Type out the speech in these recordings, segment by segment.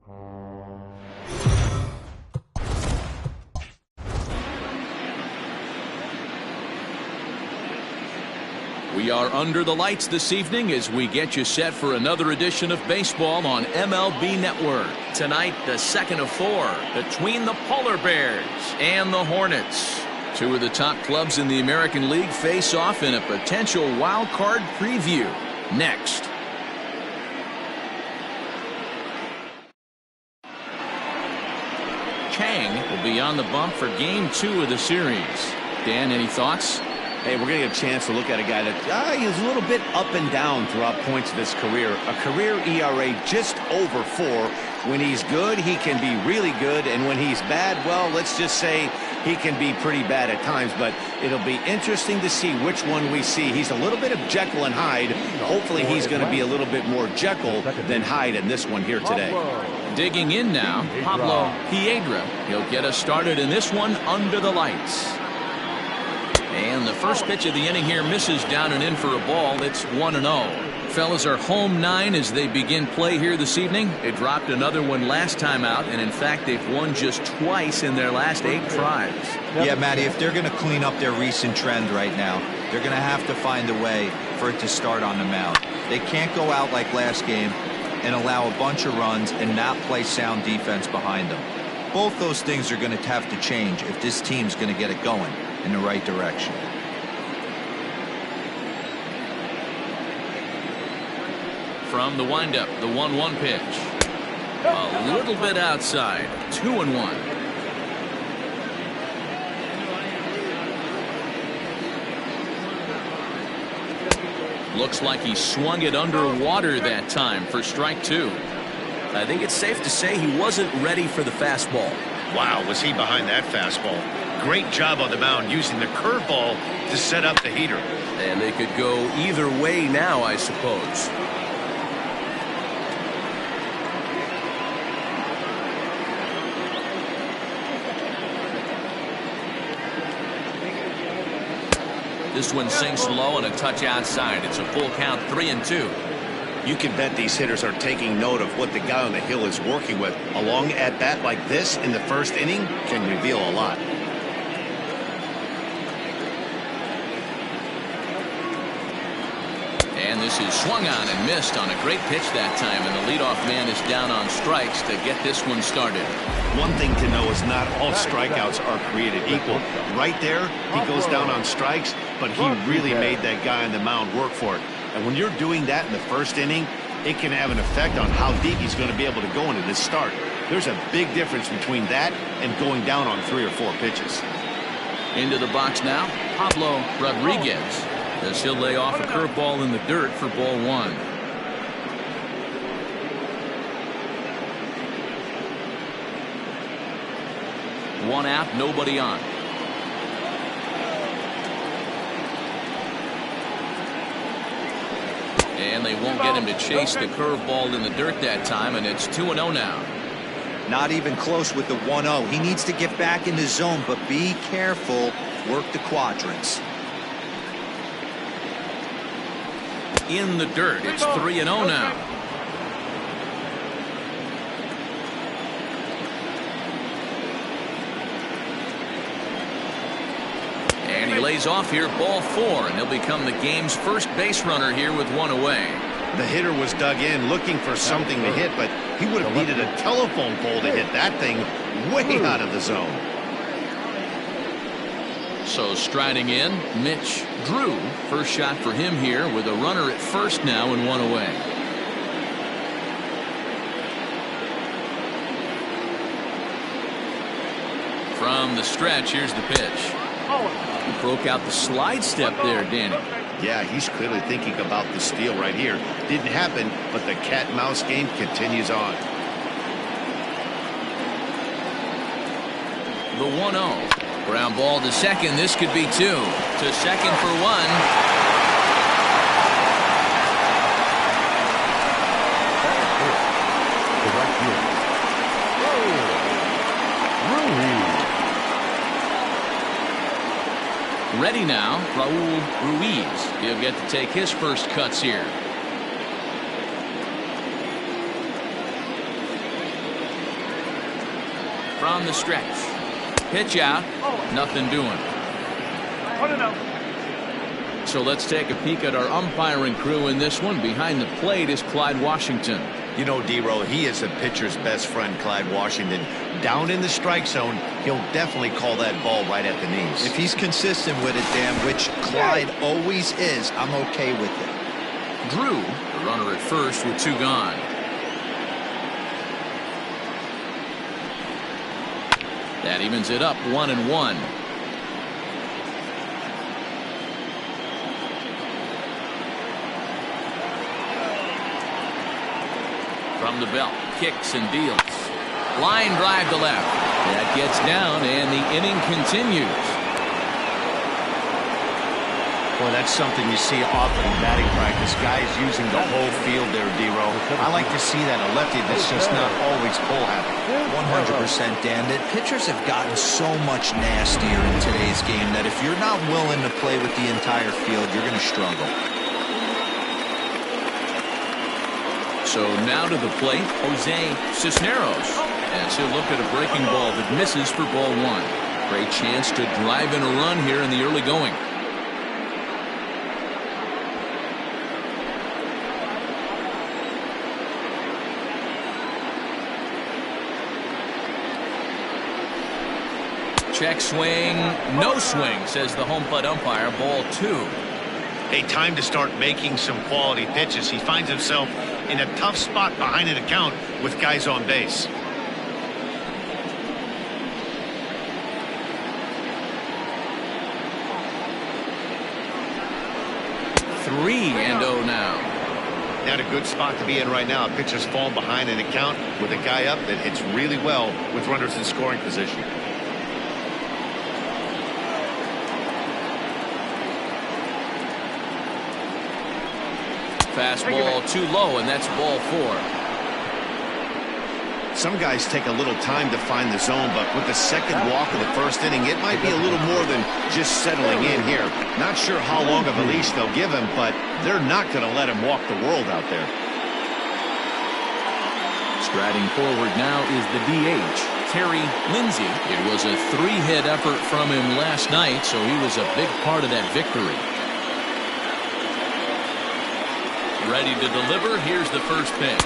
We are under the lights this evening as we get you set for another edition of baseball on MLB Network. Tonight, the second of four between the Polar Bears and the Hornets. Two of the top clubs in the American League face off in a potential wild card preview. Next. Chang will be on the bump for game 2 of the series. Dan, any thoughts? Hey, we're going to get a chance to look at a guy that is a little bit up and down throughout points of his career. A career ERA just over 4. When he's good, he can be really good. And when he's bad, well, let's just say he can be pretty bad at times. But it'll be interesting to see which one we see. He's a little bit of Jekyll and Hyde. Hopefully he's going to be a little bit more Jekyll than Hyde in this one here today. Digging in now, Pablo Piedra. He'll get us started in this one under the lights. And the first pitch of the inning here misses down and in for a ball. It's 1-0. Fellas are home 9 as they begin play here this evening. They dropped another one last time out, and in fact they've won just twice in their last 8 tries. Yeah, Matty, if they're going to clean up their recent trend right now, they're going to have to find a way for it to start on the mound. They can't go out like last game and allow a bunch of runs and not play sound defense behind them. Both those things are going to have to change if this team's going to get it going in the right direction. From the windup, the 1-1 pitch. A little bit outside. 2-1. Looks like he swung it underwater that time for strike 2. I think it's safe to say he wasn't ready for the fastball. Wow, was he behind that fastball. Great job on the mound using the curveball to set up the heater. And they could go either way now, I suppose. This one sinks low and a touch outside. It's a full count, 3-2. You can bet these hitters are taking note of what the guy on the hill is working with. A long at bat like this in the first inning can reveal a lot. And this is swung on and missed on a great pitch that time, and the leadoff man is down on strikes to get this one started. One thing to know is not all strikeouts are created equal. Right there, he goes down on strikes, but he really made that guy on the mound work for it. And when you're doing that in the first inning, it can have an effect on how deep he's going to be able to go into this start. There's a big difference between that and going down on 3 or 4 pitches. Into the box now, Pablo Rodriguez, as he'll lay off a curveball in the dirt for ball 1. One out, nobody on. And they won't get him to chase the curveball in the dirt that time, and it's 2-0 now. Not even close with the 1-0. He needs to get back in the zone, but be careful. Work the quadrants. In the dirt, it's 3-0 now. And he lays off here, ball 4, and he'll become the game's first base runner here with 1 away. The hitter was dug in looking for something to hit, but he would have needed a telephone pole to hit that thing way out of the zone. So striding in, Mitch Drew. First shot for him here with a runner at first now and 1 away. From the stretch, here's the pitch. He broke out the slide step there, Danny. Yeah, he's clearly thinking about the steal right here. Didn't happen, but the cat and mouse game continues on. The 1-0. Ground ball to second. This could be 2. To second for 1. Ready now, Raul Ruiz. He'll get to take his first cuts here. from the stretch. Pitch out. Nothing doing. So let's take a peek at our umpiring crew in this one. Behind the plate is Clyde Washington. You know, D-Row, he is a pitcher's best friend, Clyde Washington. Down in the strike zone, he'll definitely call that ball right at the knees. If he's consistent with it, Dan, which Clyde always is, I'm okay with it. Drew, the runner at first with 2 gone. That evens it up 1-1. From the belt, kicks and deals. Line drive to left. That gets down, and the inning continues. Boy, that's something you see often in batting practice. Guys using the whole field there, D-Row. I like to see that. A lefty that's just not always pull happy. 100%, Dan. The pitchers have gotten so much nastier in today's game that if you're not willing to play with the entire field, you're going to struggle. So now to the plate, Jose Cisneros, as he'll look at a breaking ball that misses for ball 1. Great chance to drive in a run here in the early going. Check swing, no swing, says the home plate umpire. Ball 2. Hey, time to start making some quality pitches. He finds himself in a tough spot behind an account with guys on base. Three and 0 now. Not a good spot to be in right now. A pitcher's falling behind an account with a guy up that hits really well with runners in scoring position. Fastball too low, and that's ball 4. Some guys take a little time to find the zone, but with the second walk of the first inning, it might be a little more than just settling in here. Not sure how long of a leash they'll give him, but they're not going to let him walk the world out there. Striding forward now is the DH, Terry Lindsay. It was a 3-hit effort from him last night, so he was a big part of that victory. Ready to deliver. Here's the first pitch.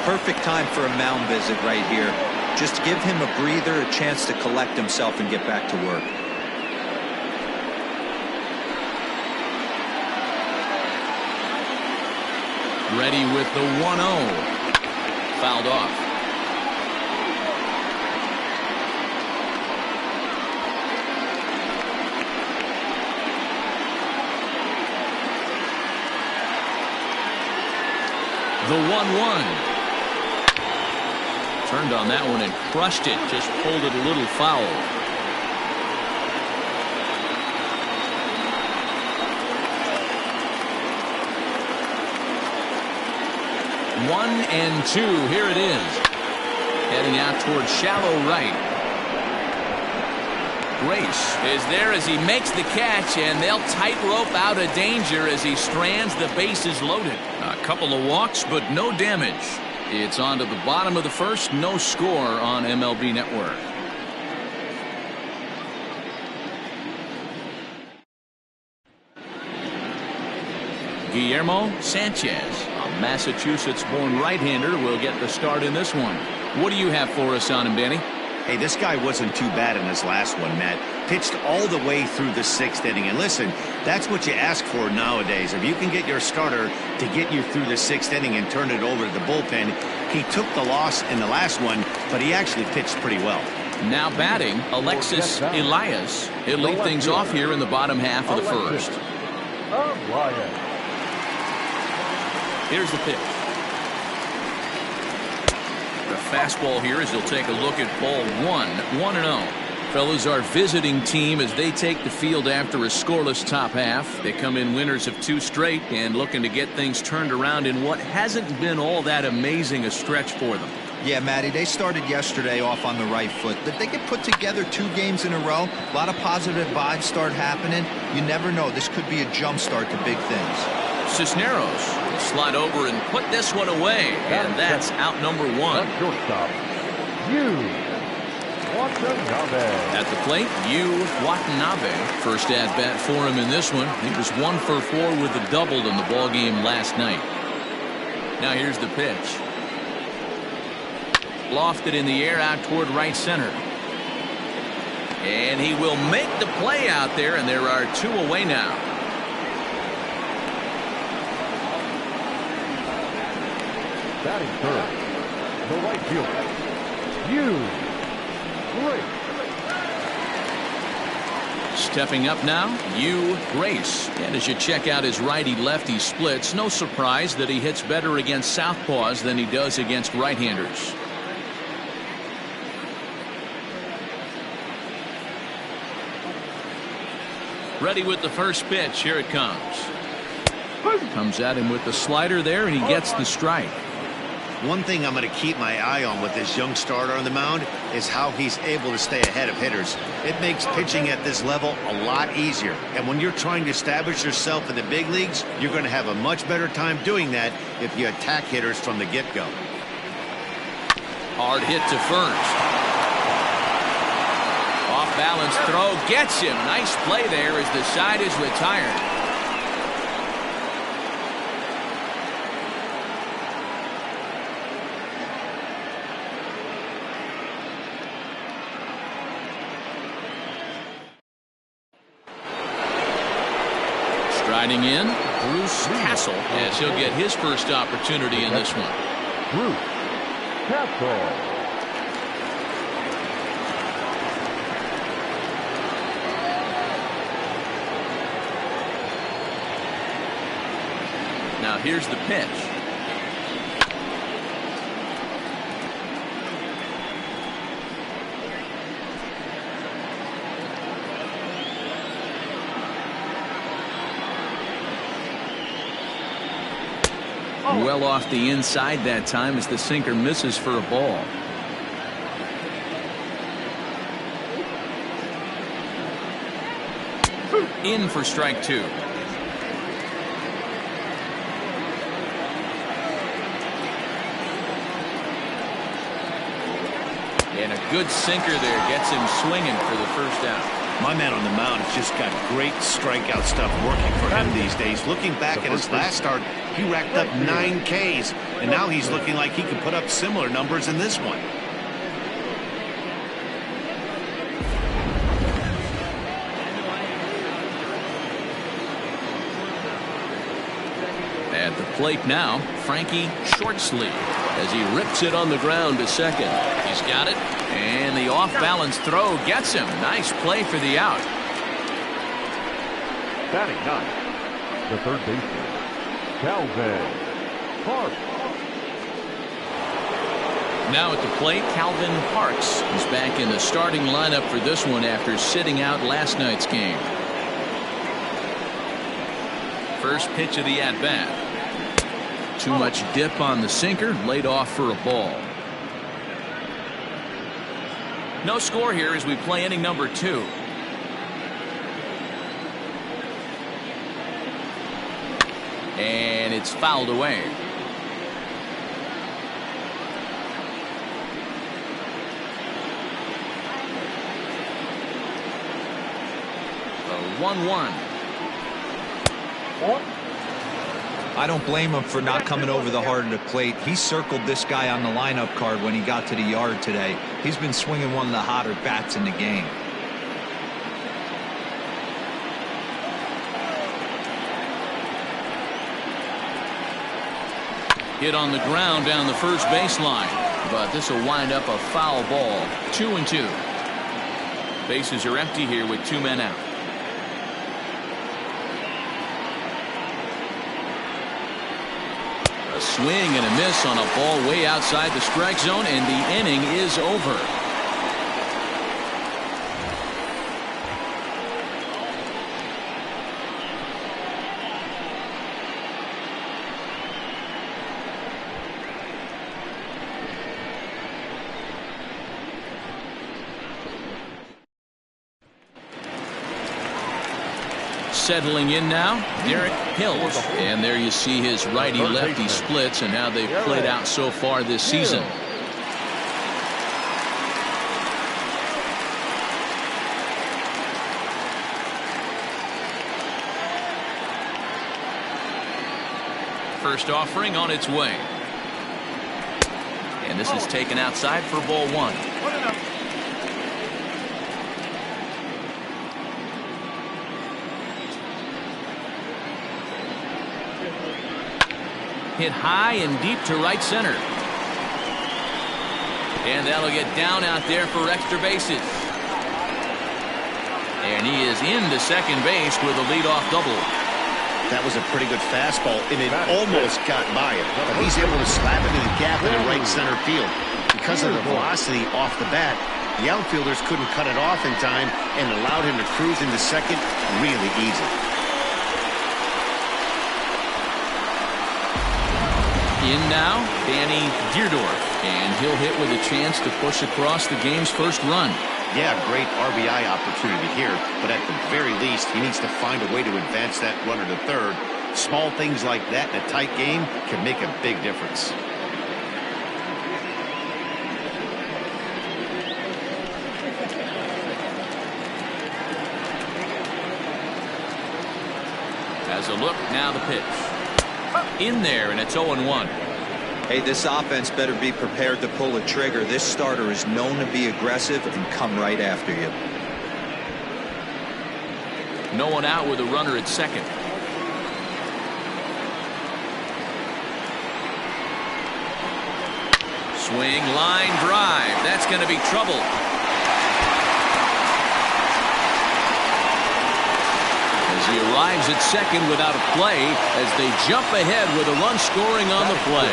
Perfect time for a mound visit right here. Just give him a breather, a chance to collect himself and get back to work. Ready with the 1-0. Fouled off. The 1-1. Turned on that one and crushed it. Just pulled it a little foul. One and 2. Here it is. Heading out towards shallow right. Grace is there as he makes the catch, and they'll tightrope out of danger as he strands. The bases loaded. A couple of walks, but no damage. It's on to the bottom of the first. No score on MLB Network. Guillermo Sanchez, a Massachusetts-born right-hander, will get the start in this one. What do you have for us on him, Benny? Hey, this guy wasn't too bad in his last one, Matt. Pitched all the way through the 6th inning. And listen, that's what you ask for nowadays. If you can get your starter to get you through the 6th inning and turn it over to the bullpen, he took the loss in the last one, but he actually pitched pretty well. Now batting, Alexis Elias. He'll lead things off here in the bottom half of the first. Here's the pitch. The fastball here as he'll take a look at ball 1, 1-0. Fellas, our visiting team as they take the field after a scoreless top half. They come in winners of 2 straight and looking to get things turned around in what hasn't been all that amazing a stretch for them. Yeah, Matty, they started yesterday off on the right foot. But they could put together 2 games in a row. A lot of positive vibes start happening. You never know. This could be a jump start to big things. Cisneros will slide over and put this one away, and that's out number 1. At the plate, Watanabe. First at bat for him in this one. He was 1 for 4 with a double in the ball game last night. Now here's the pitch. Lofted in the air out toward right center. And he will make the play out there, and there are 2 away now. Batting third, the right fielder, Stepping up now, Grace. And as you check out his righty-lefty splits, no surprise that he hits better against southpaws than he does against right-handers. Ready with the first pitch. Here it comes. Comes at him with the slider there, and he gets the strike. One thing I'm going to keep my eye on with this young starter on the mound is how he's able to stay ahead of hitters. It makes pitching at this level a lot easier. And when you're trying to establish yourself in the big leagues, you're going to have a much better time doing that if you attack hitters from the get-go. Hard hit to first. Off balance throw gets him. Nice play there as the side is retired. Striding in, Bruce Castle, as he'll get his first opportunity in this one. Bruce Castle. Now here's the pitch. Well off the inside that time as the sinker misses for a ball. In for strike 2. And a good sinker there gets him swinging for the first out. My man on the mound has just got great strikeout stuff working for him these days. Looking back at his last start, he racked up 9 Ks, and now he's looking like he can put up similar numbers in this one. At the plate now, Frankie Shortsleeve as he rips it on the ground to second. He's got it, and the off-balance throw gets him. Nice play for the out. Batting 9, the third baseman, Calvin Parks. Now at the plate, Calvin Parks is back in the starting lineup for this one after sitting out last night's game. First pitch of the at-bat. Too much dip on the sinker, laid off for a ball. No score here as we play inning number 2. And it's fouled away. The 1-1. I don't blame him for not coming over the heart of the plate. He circled this guy on the lineup card when he got to the yard today. He's been swinging one of the hotter bats in the game. Hit on the ground down the first baseline, but this will wind up a foul ball. 2-2. Bases are empty here with 2 men out. A swing and a miss on a ball way outside the strike zone, and the inning is over. Settling in now, Derek Hills. And there you see his righty-lefty splits and how they've played out so far this season. first offering on its way. And this is taken outside for ball one. Hit high and deep to right center. And that'll get down out there for extra bases. And he is into second base with a leadoff double. That was a pretty good fastball, and it almost got by him. But he's able to slap it in the gap in the right center field. Because of the velocity off the bat, the outfielders couldn't cut it off in time and allowed him to cruise into second really easy. In now, Danny Deerdorf, and he'll hit with a chance to push across the game's first run. Yeah, great RBI opportunity here, but at the very least, he needs to find a way to advance that runner to third. Small things like that in a tight game can make a big difference. As a look, now the pitch. In there, and it's 0-1. Hey, this offense better be prepared to pull a trigger. This starter is known to be aggressive and come right after you. No one out with a runner at second. Swing, line drive. That's going to be trouble. As he arrives at second without a play, as they jump ahead with a run scoring on the play.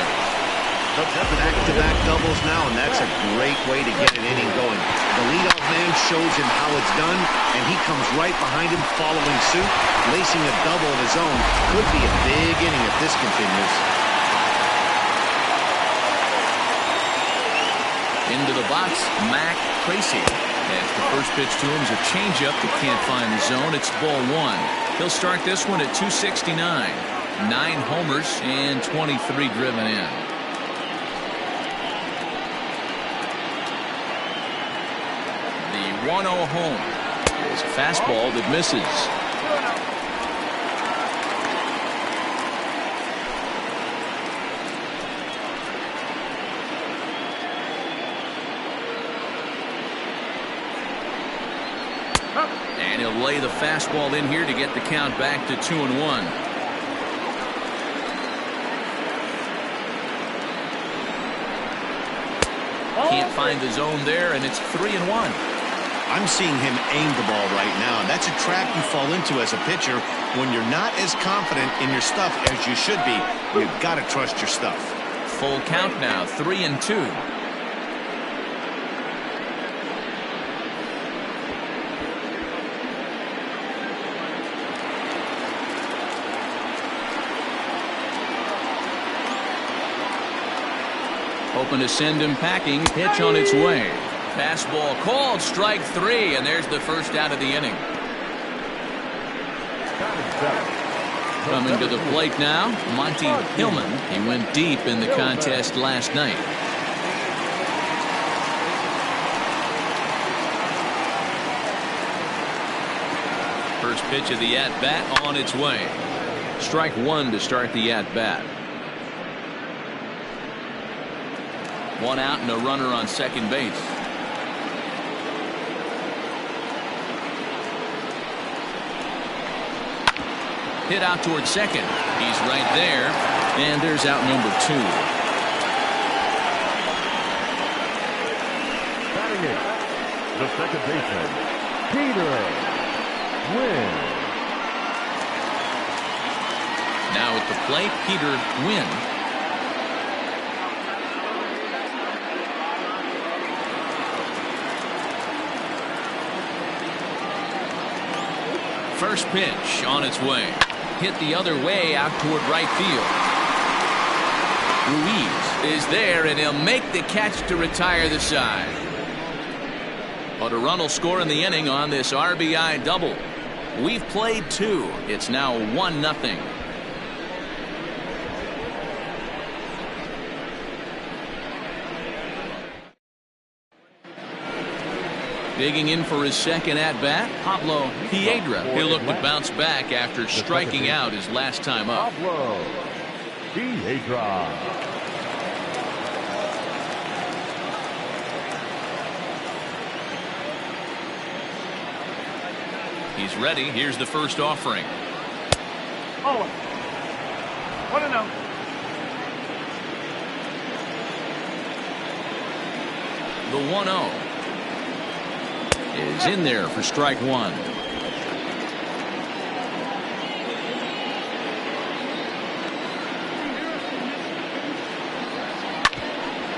Back-to-back doubles now, and that's a great way to get an inning going. The leadoff man shows him how it's done, and he comes right behind him following suit. Lacing a double of his own could be a big inning if this continues. Into the box, Mac Tracy. As the first pitch to him is a changeup that can't find the zone. It's ball one. He'll start this one at 269. 9 homers and 23 driven in. The 1-0 home is a fastball that misses. And he'll lay the fastball in here to get the count back to 2-1. Can't find the zone there, and it's 3-1. I'm seeing him aim the ball right now, and that's a trap you fall into as a pitcher when you're not as confident in your stuff as you should be. You've got to trust your stuff. Full count now, 3-2. Hoping to send him packing. Pitch on its way. Fastball called, strike 3, and there's the first out of the inning. Coming to the plate now, Monty Hillman. He went deep in the contest last night. First pitch of the at-bat on its way. Strike 1 to start the at-bat. 1 out and a runner on second base. Hit out towards second. He's right there, and there's out number 2. Batting it, the second baseman, Peter Wynn. Now at the plate, Peter Wynn. First pitch on its way. Hit the other way out toward right field. Ruiz is there, and he'll make the catch to retire the side. But a run will score in the inning on this RBI double. We've played 2. It's now 1-0. Digging in for his second at-bat, Pablo Piedra. He'll look to bounce back after striking out his last time up. Piedra. He's ready. Here's the first offering. Oh, 1-0. The 1-0 is in there for strike one.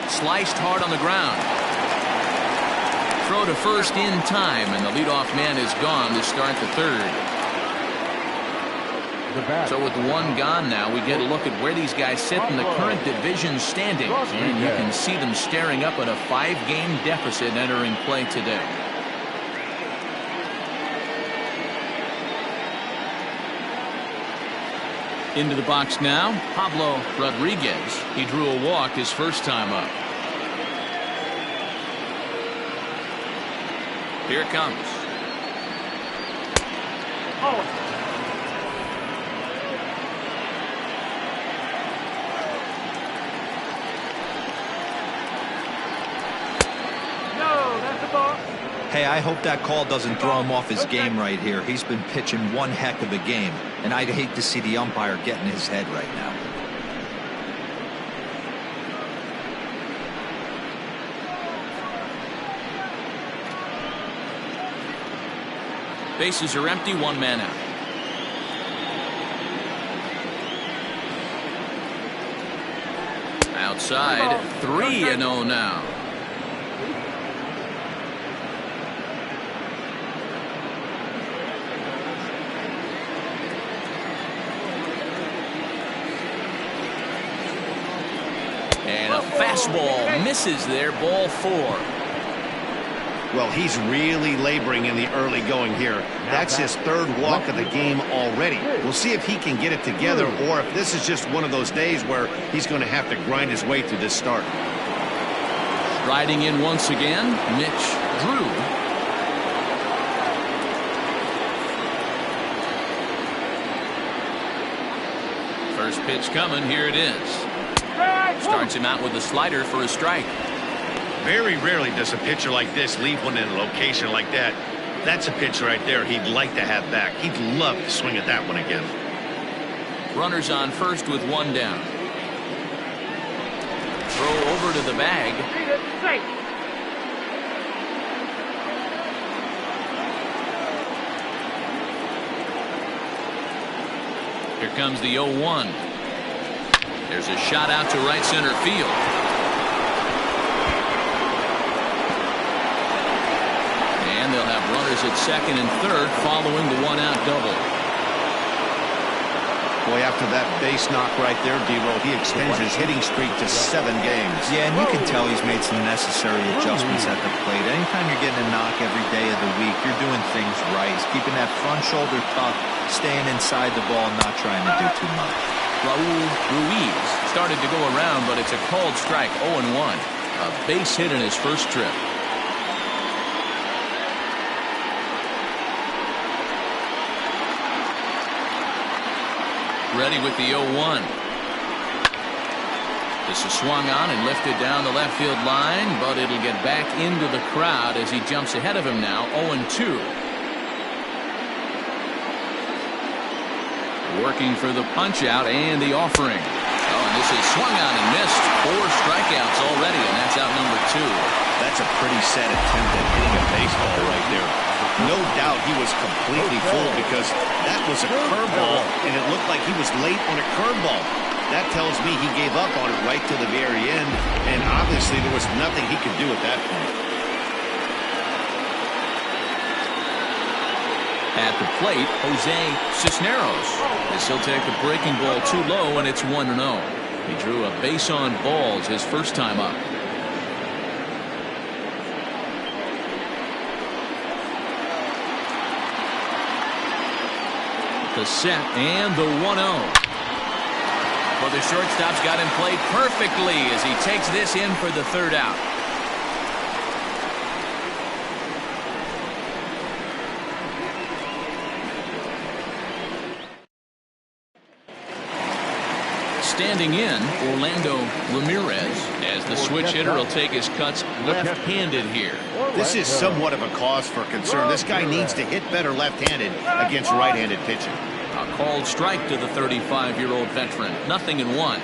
Sliced hard on the ground. Throw to first in time, and the leadoff man is gone to start the third. So with one gone now, we get a look at where these guys sit in the current division standings. And you can see them staring up at a 5-game deficit entering play today. Into the box now, Pablo Rodriguez. He drew a walk his first time up. Here it comes. Oh. Hey, I hope that call doesn't throw him off his game right here. He's been pitching one heck of a game, and I'd hate to see the umpire get in his head right now. Bases are empty, one man out. Outside, 3-0 now. And a fastball misses there, ball 4. Well, he's really laboring in the early going here. That's his third walk of the game already. We'll see if he can get it together or if this is just one of those days where he's going to have to grind his way through this start. Riding in once again, Mitch Drew. First pitch coming, here it is. Starts him out with a slider for a strike. Very rarely does a pitcher like this leave one in a location like that. That's a pitch right there he'd like to have back. He'd love to swing at that one again. Runners on first with one down. Throw over to the bag. Here comes the 0-1. There's a shot out to right center field. And they'll have runners at second and third following the one-out double. Boy, after that base knock right there, D-Roll, he extends his hitting streak to 7 games. Yeah, and you can tell he's made some necessary adjustments at the plate. Anytime you're getting a knock every day of the week, you're doing things right. He's keeping that front shoulder tucked, staying inside the ball, not trying to do too much. Raul Ruiz started to go around, but it's a called strike, 0-1. A base hit in his first trip. Ready with the 0-1. This is swung on and lifted down the left field line, but it'll get back into the crowd as he jumps ahead of him now, 0-2. Working for the punch out and the offering. Oh, and this is swung on and missed. 4 strikeouts already, and that's out number 2. That's a pretty sad attempt at hitting a baseball right there. No doubt he was completely fooled because that was a curveball, and it looked like he was late on a curveball. That tells me he gave up on it right to the very end, and obviously there was nothing he could do at that point. At the plate, Jose Cisneros. As he'll take the breaking ball too low, and it's 1-0. He drew a base on balls his first time up. The set and the 1-0. Well, the shortstop's got him played perfectly as he takes this in for the third out. Standing in, Orlando Ramirez, as the switch hitter will take his cuts left-handed here. This is somewhat of a cause for concern. This guy needs to hit better left-handed against right-handed pitching. A called strike to the 35-year-old veteran. 0-1.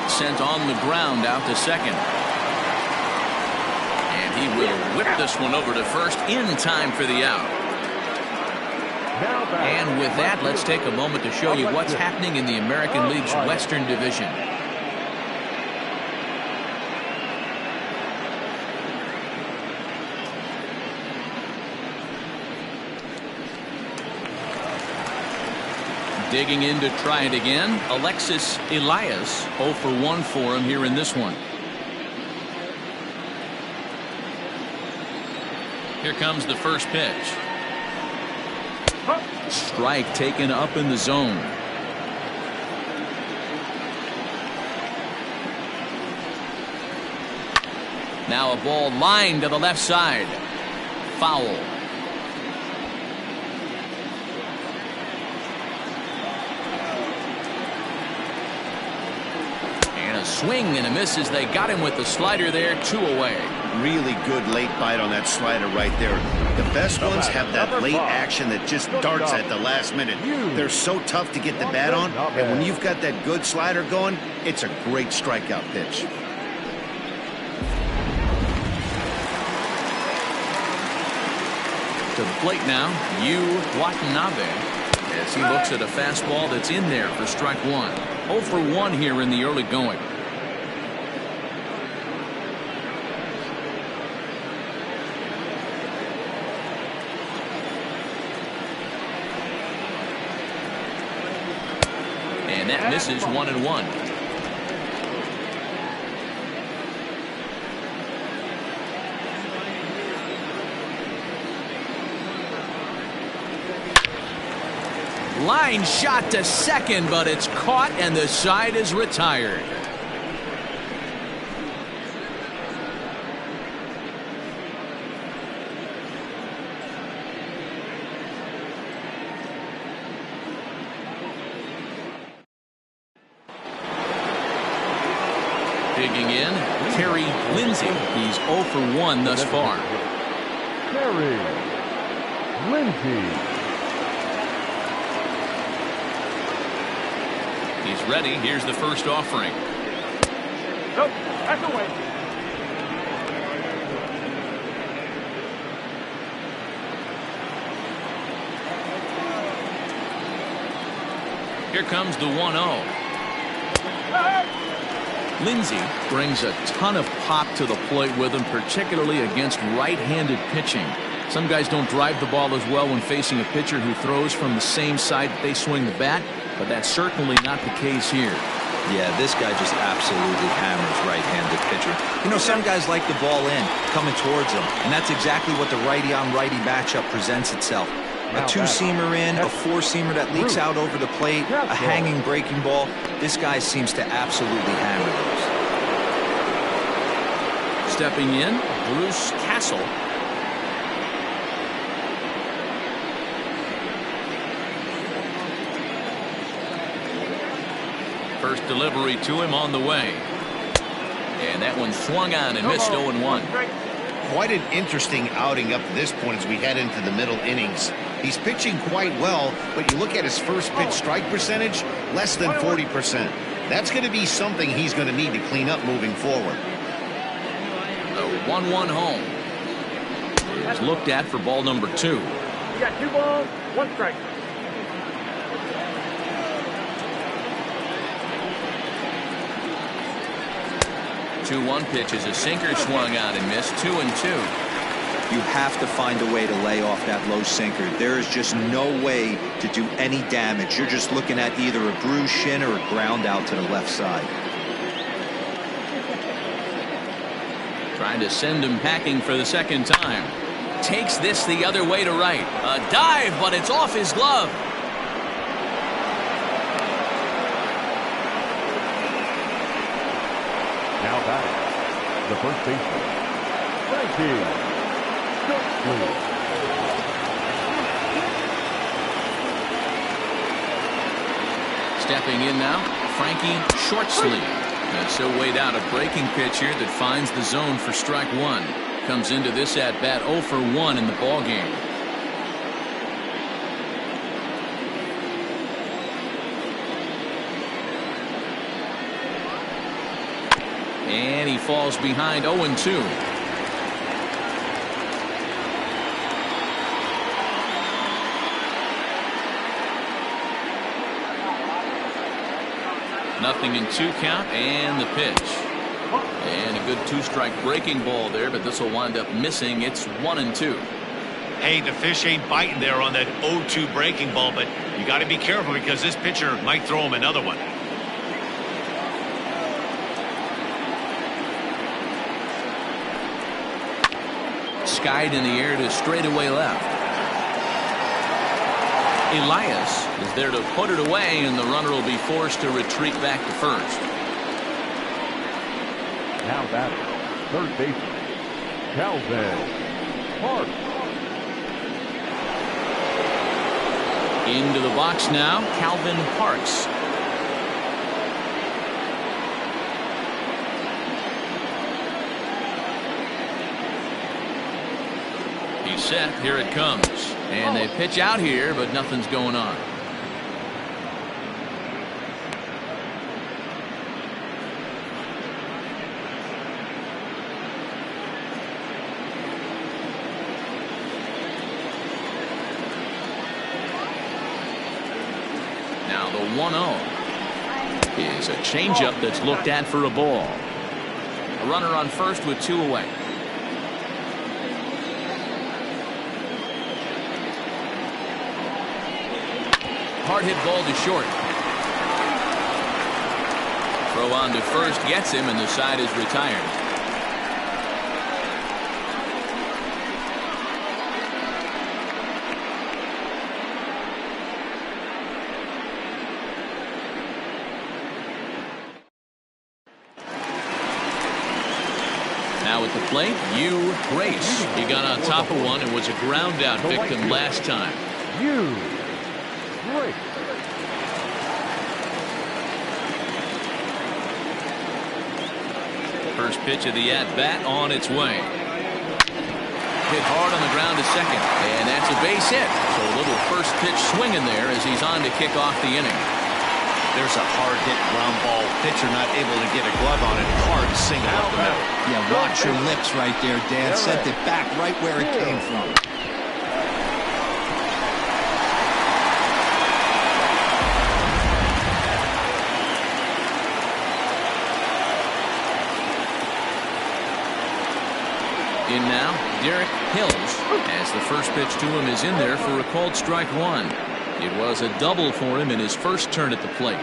Sent on the ground out to second. And he will whip this one over to first in time for the out. And with that, let's take a moment to show you what's happening in the American League's Western Division. Digging in to try it again, Alexis Elias, 0 for 1 for him here in this one. Here comes the first pitch. Strike taken up in the zone. Now a ball lined to the left side. Foul. And a swing and a miss as they got him with the slider there. 2 away. Really good late bite on that slider right there. The best ones have that late action that just darts at the last minute. They're so tough to get the bat on, and when you've got that good slider going, it's a great strikeout pitch. To the plate now, Yu Watanabe, as he looks at a fastball that's in there for strike 1. 0 for 1 here in the early going. And that misses 1-1. Line shot to second, but it's caught and the side is retired. Digging in, Terry Lindsay. He's 0 for 1 thus far. Terry Lindsay. He's ready. Here's the first offering. Nope, that's away. Here comes the 1-0. Lindsay brings a ton of pop to the plate with him, particularly against right-handed pitching. Some guys don't drive the ball as well when facing a pitcher who throws from the same side that they swing the bat, but that's certainly not the case here. Yeah, this guy just absolutely hammers right-handed pitcher. You know, some guys like the ball in, coming towards them, and that's exactly what the righty-on-righty matchup presents itself. A two-seamer in, a four-seamer that leaks out over the plate, a hanging breaking ball. This guy seems to absolutely hammer those. Stepping in, Bruce Castle. First delivery to him on the way. And that one swung on and missed 0-1. Quite an interesting outing up to this point as we head into the middle innings. He's pitching quite well, but you look at his first pitch strike percentage, less than 40%. That's going to be something he's going to need to clean up moving forward. The 1-1 home is looked at for ball number 2. You got 2 balls, 1 strike. The 2-1 pitch is a sinker, swung out and missed. 2-2. You have to find a way to lay off that low sinker. There is just no way to do any damage. You're just looking at either a bruised shin or a ground out to the left side. Trying to send him packing for the second time. Takes this the other way to right. A dive, but it's off his glove. Now batting, the first baseman, Frankie. Stepping in now, Frankie Shortsleeve. And so weighed out a breaking pitch here that finds the zone for strike one. Comes into this at bat 0 for 1 in the ball game. And he falls behind 0-2. Nothing in 2 count, and the pitch. And a good 2-strike breaking ball there, but this will wind up missing. It's 1-2. Hey, the fish ain't biting there on that 0-2 breaking ball, but you got to be careful because this pitcher might throw him another one. Skied in the air to straightaway left. Elias is there to put it away, and the runner will be forced to retreat back to first. Now batting, third baseman, Calvin Parks. Into the box now, Calvin Parks. He's set. Here it comes. And they pitch out here, but nothing's going on. Now the 1-0 is a changeup that's looked at for a ball. A runner on first with 2 away. Hard hit ball to short. Throw on to first gets him, and the side is retired. Now at the plate, Hugh Grace. He got on top of one and was a ground out victim last time. Hugh Grace. First pitch of the at-bat on its way. Hit hard on the ground to second, and that's a base hit. So a little first pitch swinging there as he's on to kick off the inning. There's a hard hit ground ball. Pitcher not able to get a glove on it. Hard single up the middle. Yeah, watch your lips right there, Dan. Sent it back right where it came from. In now, Derek Hills, as the first pitch to him is in there for a called strike one. It was a double for him in his first turn at the plate.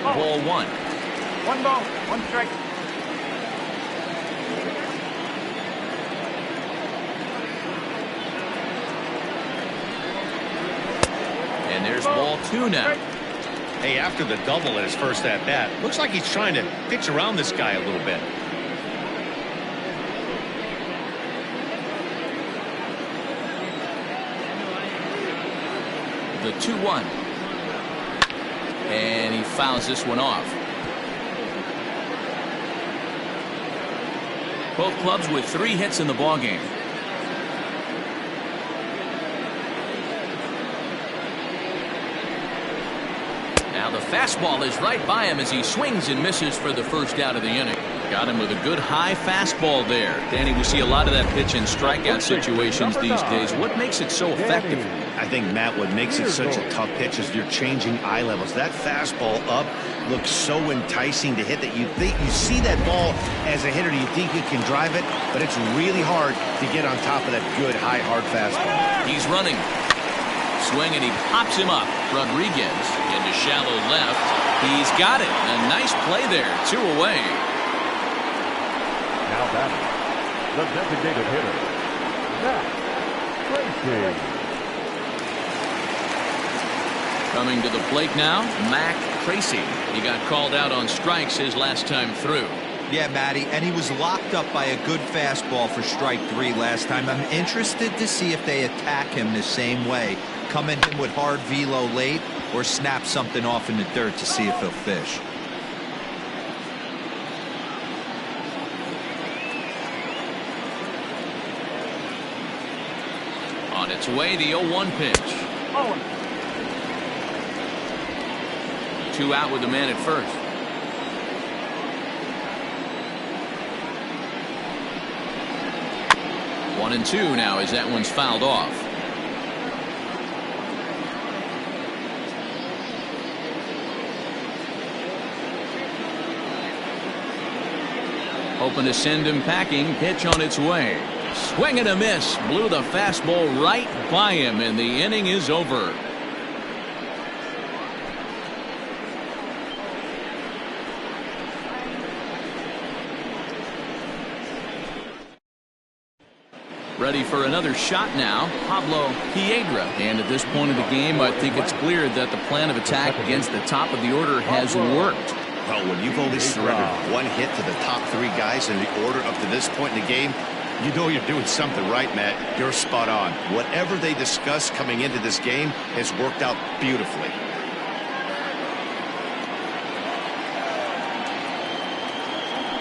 Ball 1. 1 ball, 1 strike. And there's ball 2 now. Hey, after the double in his first at bat, looks like he's trying to pitch around this guy a little bit. The 2-1. And he fouls this one off. Both clubs with 3 hits in the ballgame. Now the fastball is right by him as he swings and misses for the first out of the inning. Got him with a good high fastball there. Danny, we see a lot of that pitch in strikeout situations these days. What makes it so effective? I think, Matt, what makes it such a tough pitch is you're changing eye levels. That fastball up looks so enticing to hit that you see that ball as a hitter, you think you can drive it, but it's really hard to get on top of that good high hard fastball. He's running. Swing, and he pops him up. Rodriguez into shallow left. He's got it. A nice play there. 2 away. Now batting, the designated hitter, Matt Tracy. Coming to the plate now, Mac Tracy. He got called out on strikes his last time through. Yeah, Matty, and he was locked up by a good fastball for strike 3 last time. I'm interested to see if they attack him the same way. Come at him with hard velo late or snap something off in the dirt to see if he'll fish. On its way, the 0-1 pitch. 2 out with the man at first. One and 2 now as that one's fouled off. Hoping to send him packing. Pitch on its way. Swing and a miss. Blew the fastball right by him, and the inning is over. Ready for another shot now, Pablo Piedra. And at this point of the game, I think it's clear that the plan of attack against the top of the order has worked. Well, when you've only surrendered 1 hit to the top 3 guys in the order up to this point in the game, you know you're doing something right, Matt. You're spot on. Whatever they discussed coming into this game has worked out beautifully.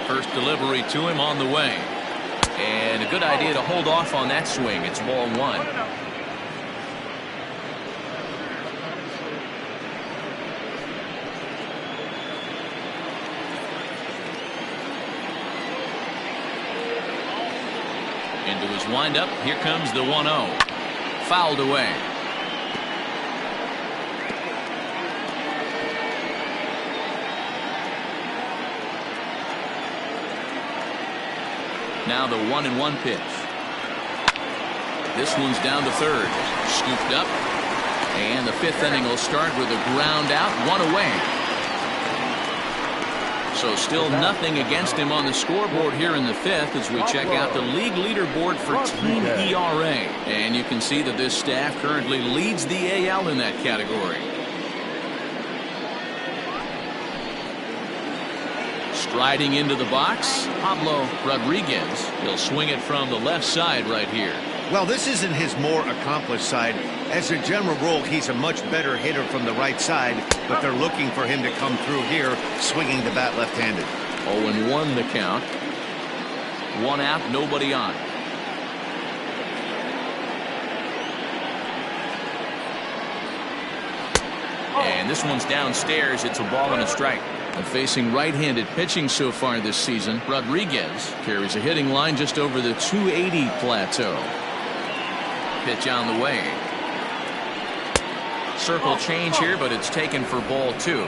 First delivery to him on the way. And a good idea to hold off on that swing. It's ball 1. Into his windup. Here comes the 1-0. Fouled away. Now the 1-1 pitch. This one's down to third. Scooped up. And the 5th inning will start with a ground out, 1 away. So still nothing against him on the scoreboard here in the 5th as we check out the league leaderboard for team ERA. And you can see that this staff currently leads the AL in that category. Striding into the box, Pablo Rodriguez. He'll swing it from the left side right here. Well, this isn't his more accomplished side. As a general rule, he's a much better hitter from the right side, but they're looking for him to come through here, swinging the bat left-handed. 0-1 the count. 1 out, nobody on. And this one's downstairs. It's a ball and a strike. And facing right-handed pitching so far this season, Rodriguez carries a hitting line just over the 280 plateau. Pitch on the way. Circle change here, but it's taken for ball 2.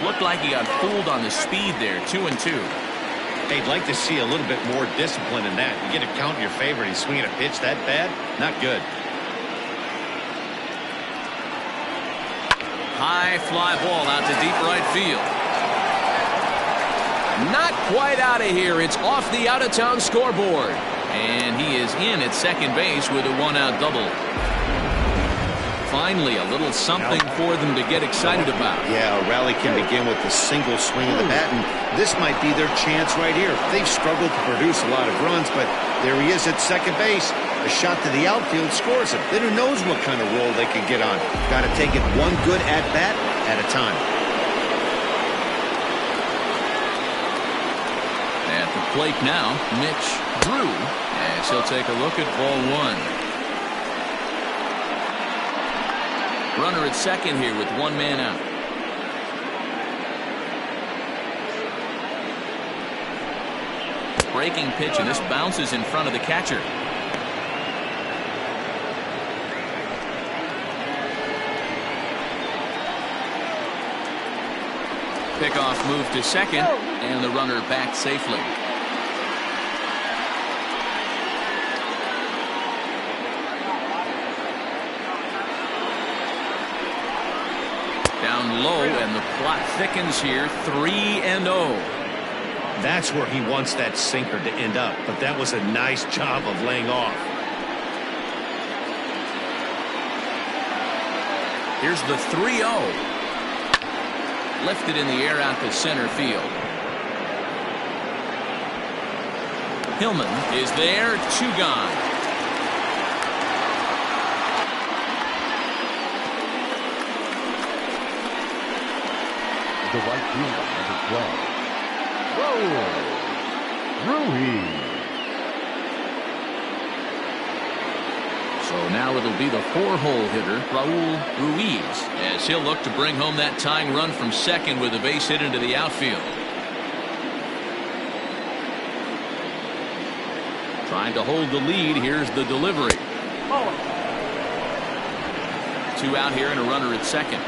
Looked like he got fooled on the speed there. 2-2. They'd like to see a little bit more discipline in that. You get a count in your favor and he's swinging a pitch that bad? Not good. High fly ball out to deep right field. Not quite out of here. It's off the out-of-town scoreboard. And he is in at second base with a 1-out double. Finally, a little something for them to get excited about. Yeah, a rally can begin with a single swing of the bat, and this might be their chance right here. They've struggled to produce a lot of runs, but there he is at second base. A shot to the outfield scores him. Then who knows what kind of roll they can get on. Got to take it one good at-bat at a time. At the plate now, Mitch Drew, as he'll take a look at ball 1. Runner at second here with 1 man out. Breaking pitch, and this bounces in front of the catcher. Pickoff move to second, and the runner back safely. Down low, and the plot thickens here. 3-0. That's where he wants that sinker to end up, but that was a nice job of laying off. Here's the 3-0. Lifted in the air out to center field. Hillman is there, 2 gone. The right fielder, number 12. Ruiz. So now it'll be the 4-hole hitter, Raul Ruiz, as he'll look to bring home that tying run from second with a base hit into the outfield. Trying to hold the lead. Here's the delivery. 2 out here and a runner at second.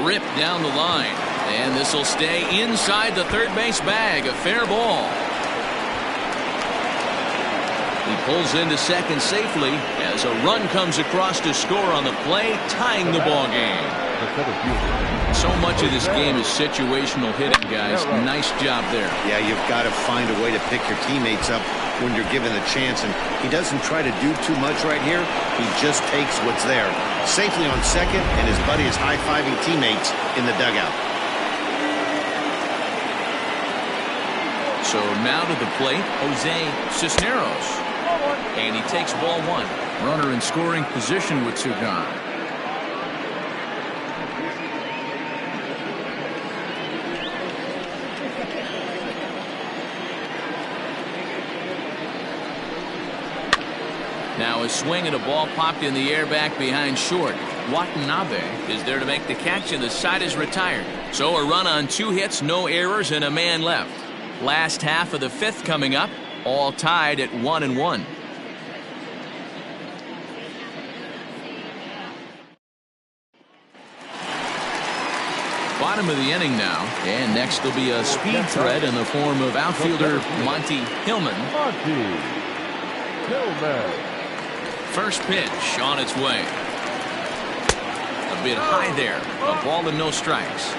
Ripped down the line, and this will stay inside the third base bag. A fair ball. He pulls into second safely as a run comes across to score on the play, tying the ball game. So much of this game is situational hitting, guys. Nice job there. Yeah, you've got to find a way to pick your teammates up when you're given the chance, and he doesn't try to do too much right here. He just takes what's there. Safely on second, and his buddy is high-fiving teammates in the dugout. So now to the plate, Jose Cisneros. And he takes ball 1. Runner in scoring position with 2 gone. Now a swing and a ball popped in the air back behind short. Watanabe is there to make the catch, and the side is retired. So a run on 2 hits, no errors, and a man left. Last half of the 5th coming up, all tied at 1-1. Bottom of the inning now, and next will be a speed threat in the form of outfielder Monty Hillman. First pitch on its way. A bit high there. A ball and no strikes.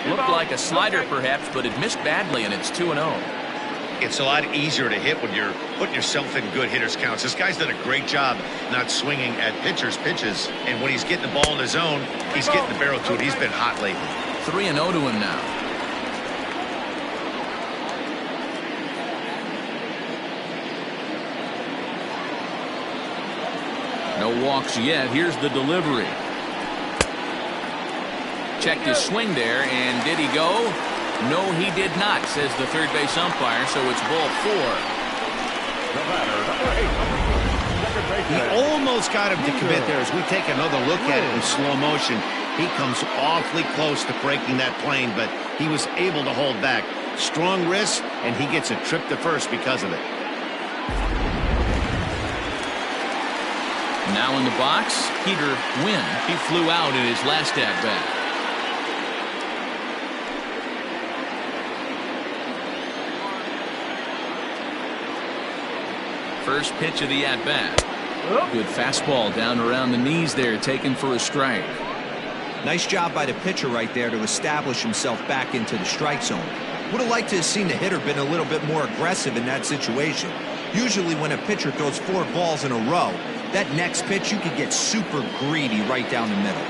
Looked like a slider perhaps, but it missed badly, and it's 2-0. It's a lot easier to hit when you're putting yourself in good hitters counts. This guy's done a great job not swinging at pitchers' pitches, and when he's getting the ball in his zone, he's getting the barrel to it. He's been hot lately. 3-0 to him now. No walks yet. Here's the delivery. Checked his swing there, and did he go? No, he did not, says the third base umpire, so it's ball 4. He almost got him to commit there. As we take another look at it in slow motion, he comes awfully close to breaking that plane, but he was able to hold back. Strong wrist, and he gets a trip to first because of it. Now in the box, Peter Wynn. He flew out in his last at-bat. First pitch of the at-bat. Good fastball down around the knees there, taken for a strike. Nice job by the pitcher right there to establish himself back into the strike zone. Would have liked to have seen the hitter been a little bit more aggressive in that situation. Usually when a pitcher throws 4 balls in a row, that next pitch you could get super greedy right down the middle.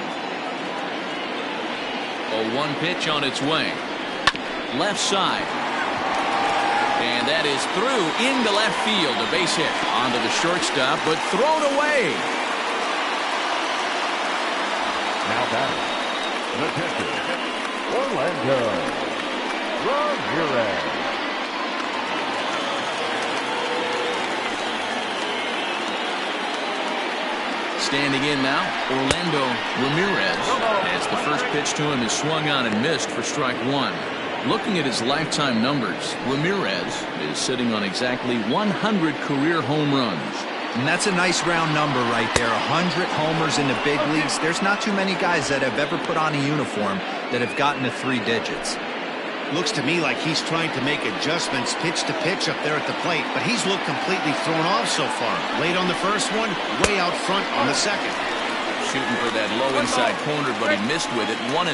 A 1 pitch on its way. Left side. And that is through into left field. A base hit onto the shortstop, but thrown away. Now batting, the catcher, Orlando Ramirez. Standing in now, Orlando Ramirez, as the first pitch to him is swung on and missed for strike 1. Looking at his lifetime numbers, Ramirez is sitting on exactly 100 career home runs. And that's a nice round number right there. 100 homers in the big leagues. There's not too many guys that have ever put on a uniform that have gotten to 3 digits. Looks to me like he's trying to make adjustments pitch to pitch up there at the plate, but he's looked completely thrown off so far. Late on the first one, way out front on the second. Shooting for that low inside corner, but he missed with it. 1-2.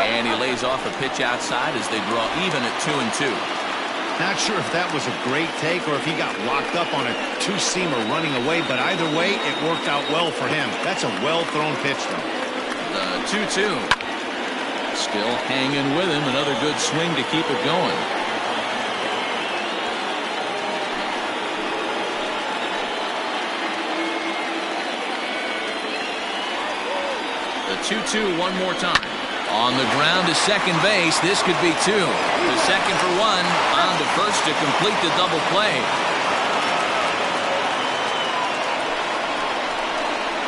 And he lays off a pitch outside as they draw even at 2-2. Not sure if that was a great take or if he got locked up on a two-seamer running away, but either way, it worked out well for him. That's a well-thrown pitch, though. The 2-2. Still hanging with him. Another good swing to keep it going. The 2-2 one more time. On the ground to second base. This could be two. To second for one. On to first to complete the double play.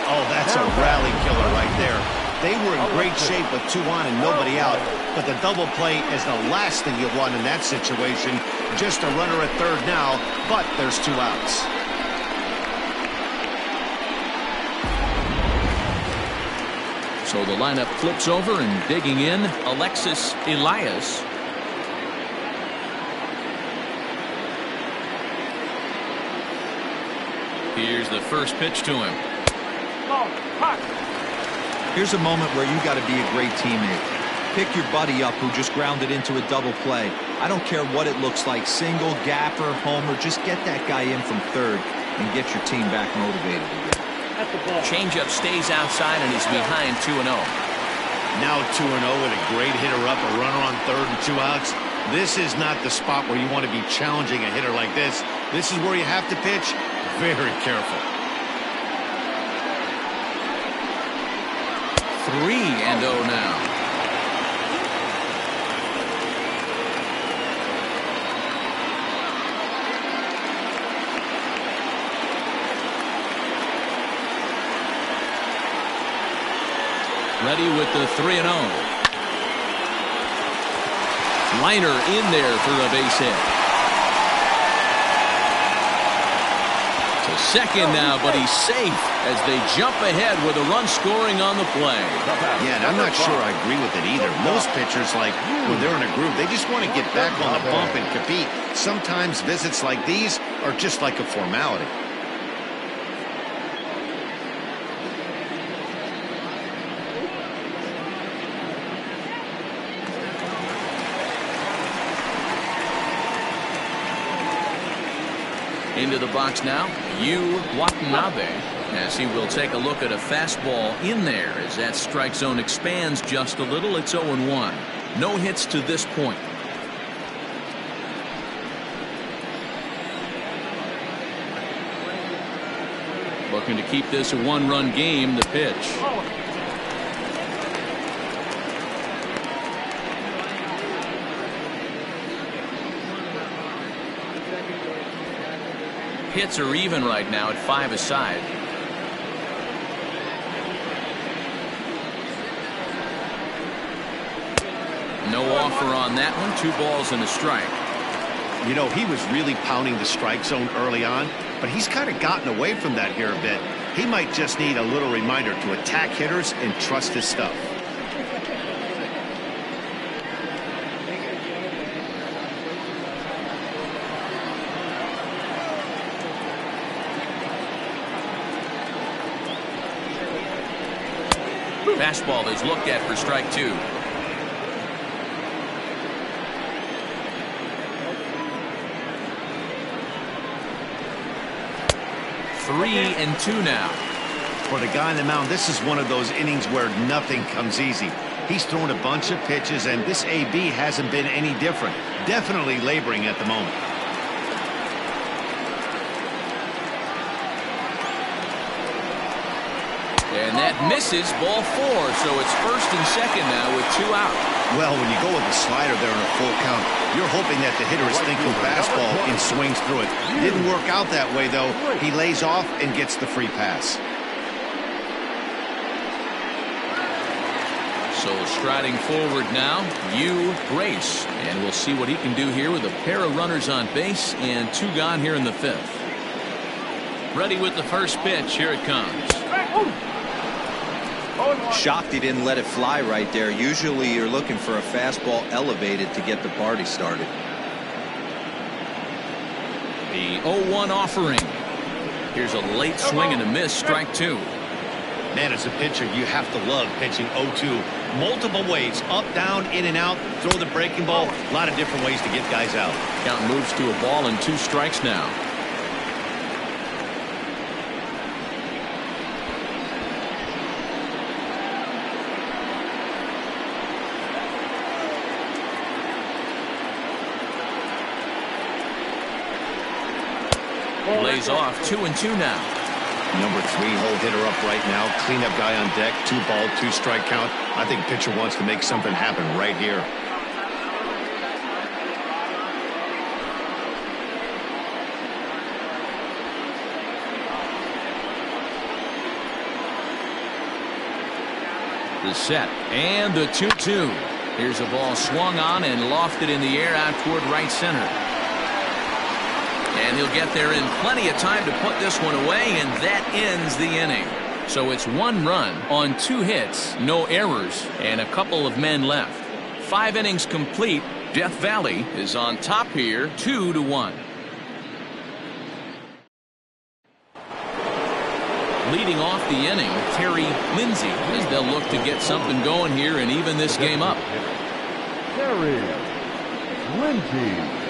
Oh, that's a rally killer right there. They were in great shape with 2 on and nobody out. But the double play is the last thing you want in that situation. Just a runner at third now, but there's 2 outs. So the lineup flips over and digging in, Alexis Elias. Here's the first pitch to him. Here's a moment where you got to be a great teammate. Pick your buddy up who just grounded into a double play. I don't care what it looks like, single, gapper, homer, just get that guy in from third and get your team back motivated again. Changeup stays outside and he's behind 2-0. Now 2-0 with a great hitter up, a runner on third and 2 outs. This is not the spot where you want to be challenging a hitter like this. This is where you have to pitch very careful. 3-0 now. Ready with the 3-0. Liner in there for a base hit. To second now, but he's safe as they jump ahead with a run scoring on the play. Yeah, and I'm not sure I agree with it either. Most pitchers, like when they're in a groove, they just want to get back on the bump and compete. Sometimes visits like these are just like a formality. Into the box now, Yu Watanabe, as he will take a look at a fastball in there as that strike zone expands just a little. It's 0-1. No hits to this point. Looking to keep this a one-run game. The pitch. Hits are even right now at 5 aside. No offer on that one. 2 balls and a strike. You know, he was really pounding the strike zone early on, but he's kind of gotten away from that here a bit. He might just need a little reminder to attack hitters and trust his stuff. Fastball is looked at for strike 2. Three and 2 now. For the guy on the mound, this is one of those innings where nothing comes easy. He's thrown a bunch of pitches, and this AB hasn't been any different. Definitely laboring at the moment. And that misses, ball 4, so it's first and second now with 2 out. Well, when you go with the slider there in a full count, you're hoping that the hitter is thinking fastball and swings through it. Didn't work out that way, though. He lays off and gets the free pass. So striding forward now, Yu Grace. And we'll see what he can do here with a pair of runners on base and 2 gone here in the 5th. Ready with the first pitch. Here it comes. Shocked he didn't let it fly right there. Usually you're looking for a fastball elevated to get the party started. The 0-1 offering. Here's a late swing and a miss, strike two. Man, as a pitcher, you have to love pitching 0-2. Multiple ways, up, down, in and out, throw the breaking ball. A lot of different ways to get guys out. Count moves to a ball and 2 strikes now. Lays off 2-2 now. Number 3-hole hitter up right now. Cleanup guy on deck. 2-ball, 2-strike count. I think pitcher wants to make something happen right here. The set and the 2-2. Here's a ball swung on and lofted in the air out toward right center. And he'll get there in plenty of time to put this one away, and that ends the inning. So it's 1 run on 2 hits, no errors, and a couple of men left. 5 innings complete. Death Valley is on top here, 2-1. Leading off the inning, Terry Lindsay, as they'll look to get something going here and even this game up. Terry Lindsay.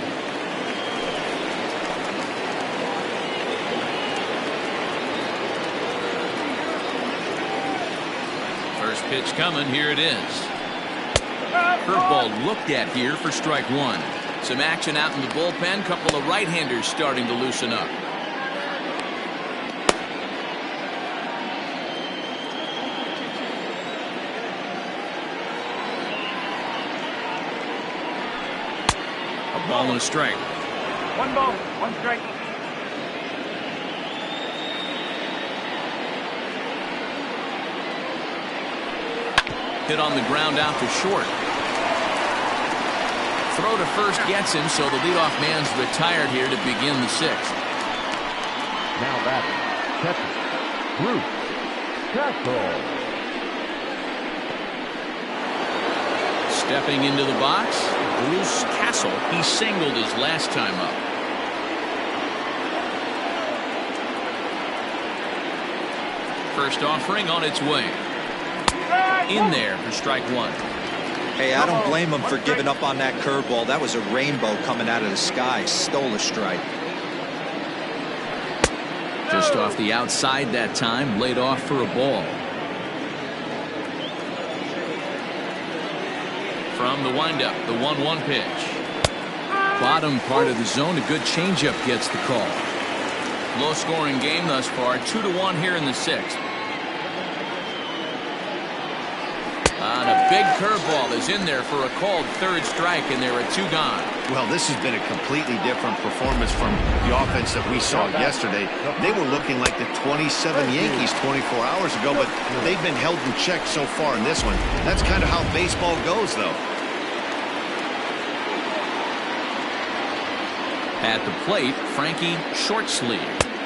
First pitch coming, here it is. Curveball looked at here for strike one. Some action out in the bullpen, couple of right-handers starting to loosen up. A ball and a strike. 1 ball, 1 strike. Hit on the ground out to short. Throw to first gets him, so the leadoff man's retired here to begin the 6th. Now batting, catcher, Bruce Castle. Stepping into the box, Bruce Castle. He singled his last time up. First offering on its way. In there for strike one. Hey, I don't blame him for giving up on that curveball. That was a rainbow coming out of the sky. Stole a strike. Just off the outside that time, laid off for a ball. From the windup, the 1-1 pitch. Bottom part of the zone, a good changeup gets the call. Low scoring game thus far, 2-1 here in the 6th. And a big curveball is in there for a called 3rd strike, and there are 2 gone. Well, this has been a completely different performance from the offense that we saw yesterday. They were looking like the 27 Yankees 24 hours ago, but they've been held in check so far in this one. That's kind of how baseball goes, though. At the plate, Frankie Shortsleeve.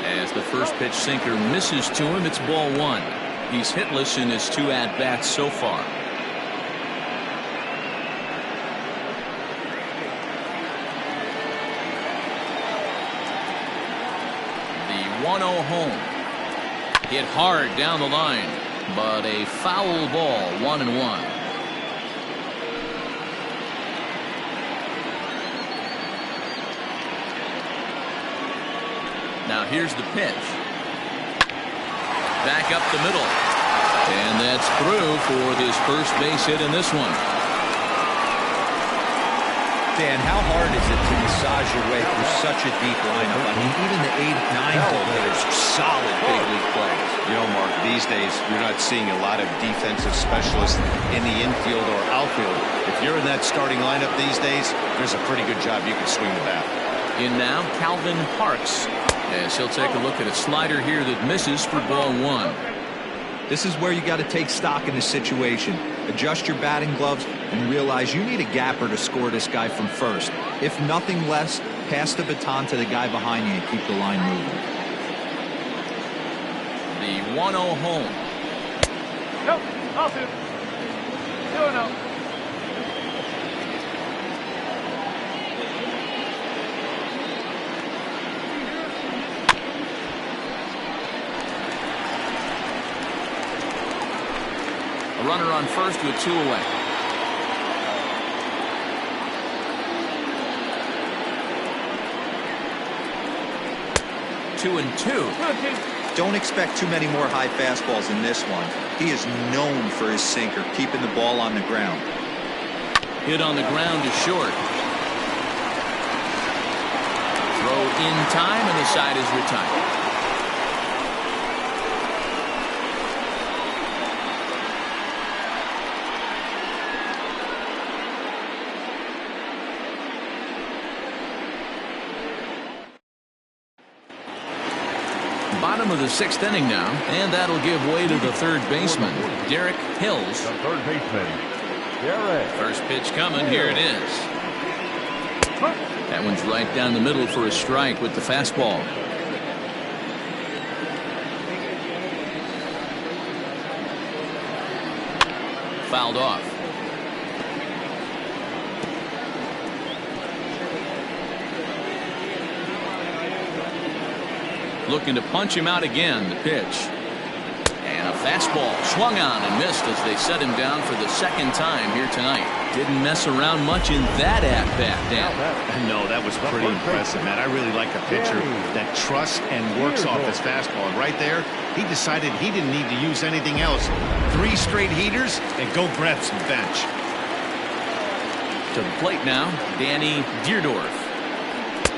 As the first pitch sinker misses to him, it's ball 1. He's hitless in his 2 at-bats so far. The 1-0 home. Hit hard down the line, but a foul ball, 1-1. Now here's the pitch. Back up the middle. And that's through for his first base hit in this one. Dan, how hard is it to massage your way through such a deep lineup? I mean, even the 8, 9 hole hitters are solid big league players. You know, Mark, these days you're not seeing a lot of defensive specialists in the infield or outfield. If you're in that starting lineup these days, there's a pretty good job you can swing the bat. In now, Calvin Parks, as he'll take a look at a slider here that misses for ball 1. This is where you got to take stock in the situation. Adjust your batting gloves and realize you need a gapper to score this guy from first. If nothing less, pass the baton to the guy behind you and keep the line moving. The 1-0 home. Nope. I'll shoot. 2-0. A runner on first with 2 away. Two and two. Don't expect too many more high fastballs in this one. He is known for his sinker, keeping the ball on the ground. Hit on the ground is short. Throw in time, and the side is retired. Bottom of the 6th inning now, and that'll give way to the third baseman, Derek Hills. The third baseman, Derek. First pitch coming. Here it is. That one's right down the middle for a strike with the fastball. Fouled off. Looking to punch him out again. The pitch. And a fastball swung on and missed as they set him down for the second time here tonight. Didn't mess around much in that at-bat, Dan. No, that was pretty impressive, man. I really like a pitcher that trusts and works off his fastball. And right there, he decided he didn't need to use anything else. 3 straight heaters and go grab some bench. To the plate now, Danny Deerdorf.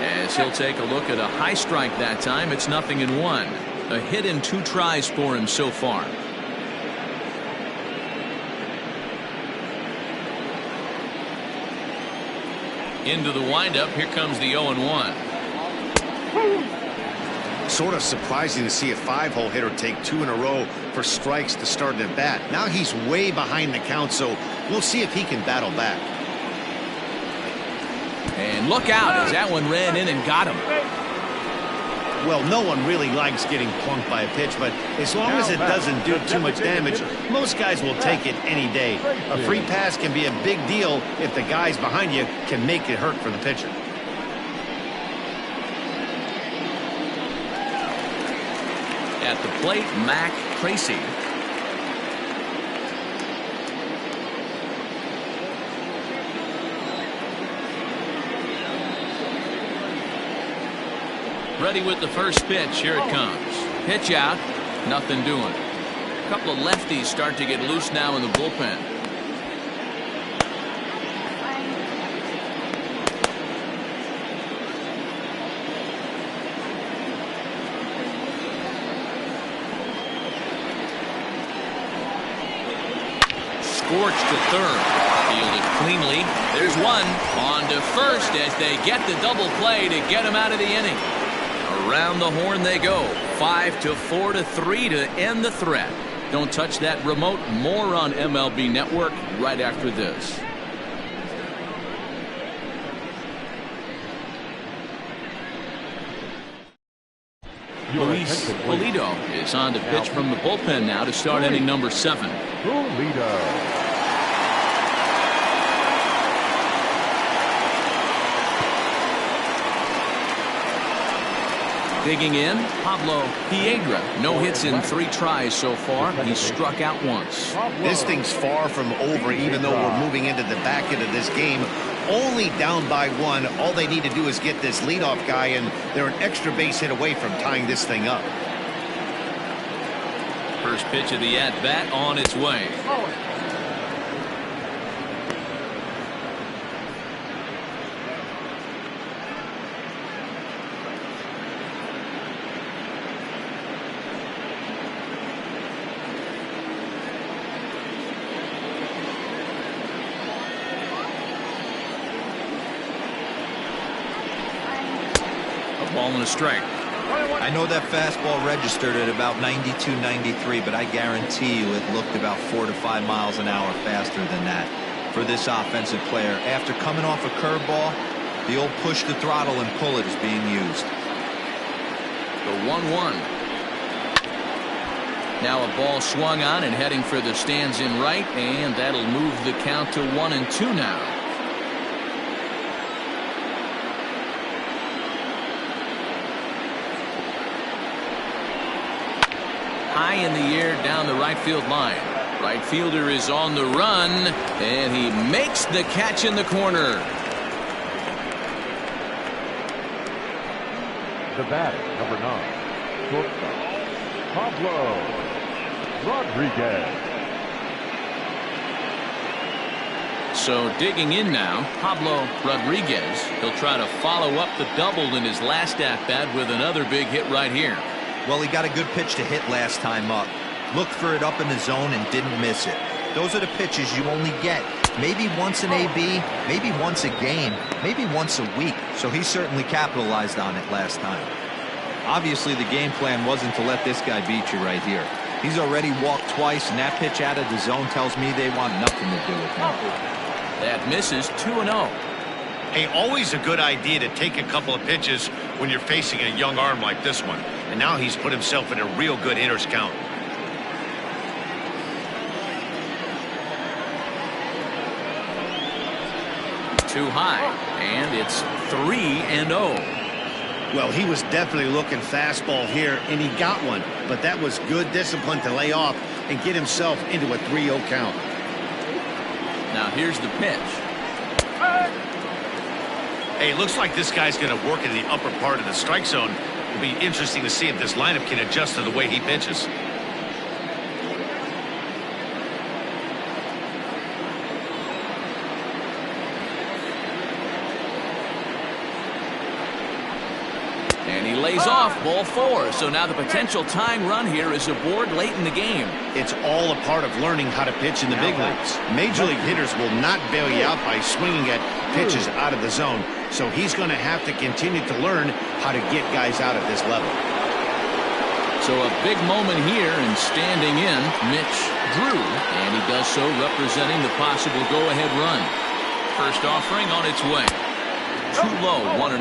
As he'll take a look at a high strike that time. It's 0-1. A hit in 2 tries for him so far. Into the windup. Here comes the 0-1. Sort of surprising to see a 5-hole hitter take 2 in a row for strikes to start an at bat. Now he's way behind the count, so we'll see if he can battle back. And look out as that one ran in and got him. Well, no one really likes getting plunked by a pitch, but as long as it doesn't do too much damage, most guys will take it any day. A free pass can be a big deal if the guys behind you can make it hurt for the pitcher. At the plate, Mac Tracy. Ready with the first pitch. Here it comes. Pitch out. Nothing doing. A couple of lefties start to get loose now in the bullpen. Scorched to third. Fielded cleanly. There's one. On to first as they get the double play to get him out of the inning. Around the horn they go. 5-4-3 to end the threat. Don't touch that remote. More on MLB Network right after this. Luis Pulido is on to pitch from the bullpen now to start inning number 7. Pulido. Digging in, Pablo Piedra. No hits in 3 tries so far. He's struck out once. This thing's far from over, even though we're moving into the back end of this game. Only down by 1. All they need to do is get this leadoff guy, and they're an extra base hit away from tying this thing up. First pitch of the at-bat on its way. Ball and a strike. I know that fastball registered at about 92, 93, but I guarantee you it looked about 4 to 5 miles an hour faster than that for this offensive player. After coming off a curveball, the old push the throttle and pull it is being used. The 1-1. Now a ball swung on and heading for the stands in right, and that'll move the count to 1-2 now. High in the air down the right field line. Right fielder is on the run, and he makes the catch in the corner. The batter, number 9, shortstop, Pablo Rodriguez. So digging in now, Pablo Rodriguez. He'll try to follow up the double in his last at-bat with another big hit right here. Well, he got a good pitch to hit last time up. Looked for it up in the zone and didn't miss it. Those are the pitches you only get maybe once an AB, maybe once a game, maybe once a week. So he certainly capitalized on it last time. Obviously, the game plan wasn't to let this guy beat you right here. He's already walked twice, and that pitch out of the zone tells me they want nothing to do with him. That misses 2-0. Hey, always a good idea to take a couple of pitches when you're facing a young arm like this one. And now he's put himself in a real good hitter's count. Too high, and it's 3-0. Well, he was definitely looking fastball here, and he got one. But that was good discipline to lay off and get himself into a 3-0 count. Now here's the pitch. Hey, it looks like this guy's going to work in the upper part of the strike zone. It'll be interesting to see if this lineup can adjust to the way he pitches. And he lays off ball 4. So now the potential tying run here is aboard late in the game. It's all a part of learning how to pitch in the big leagues. Major league hitters will not bail you out by swinging at pitches out of the zone. So he's going to have to continue to learn how to get guys out at this level. So a big moment here, and standing in, Mitch Drew. And he does so representing the possible go-ahead run. First offering on its way. Too low, 1-0.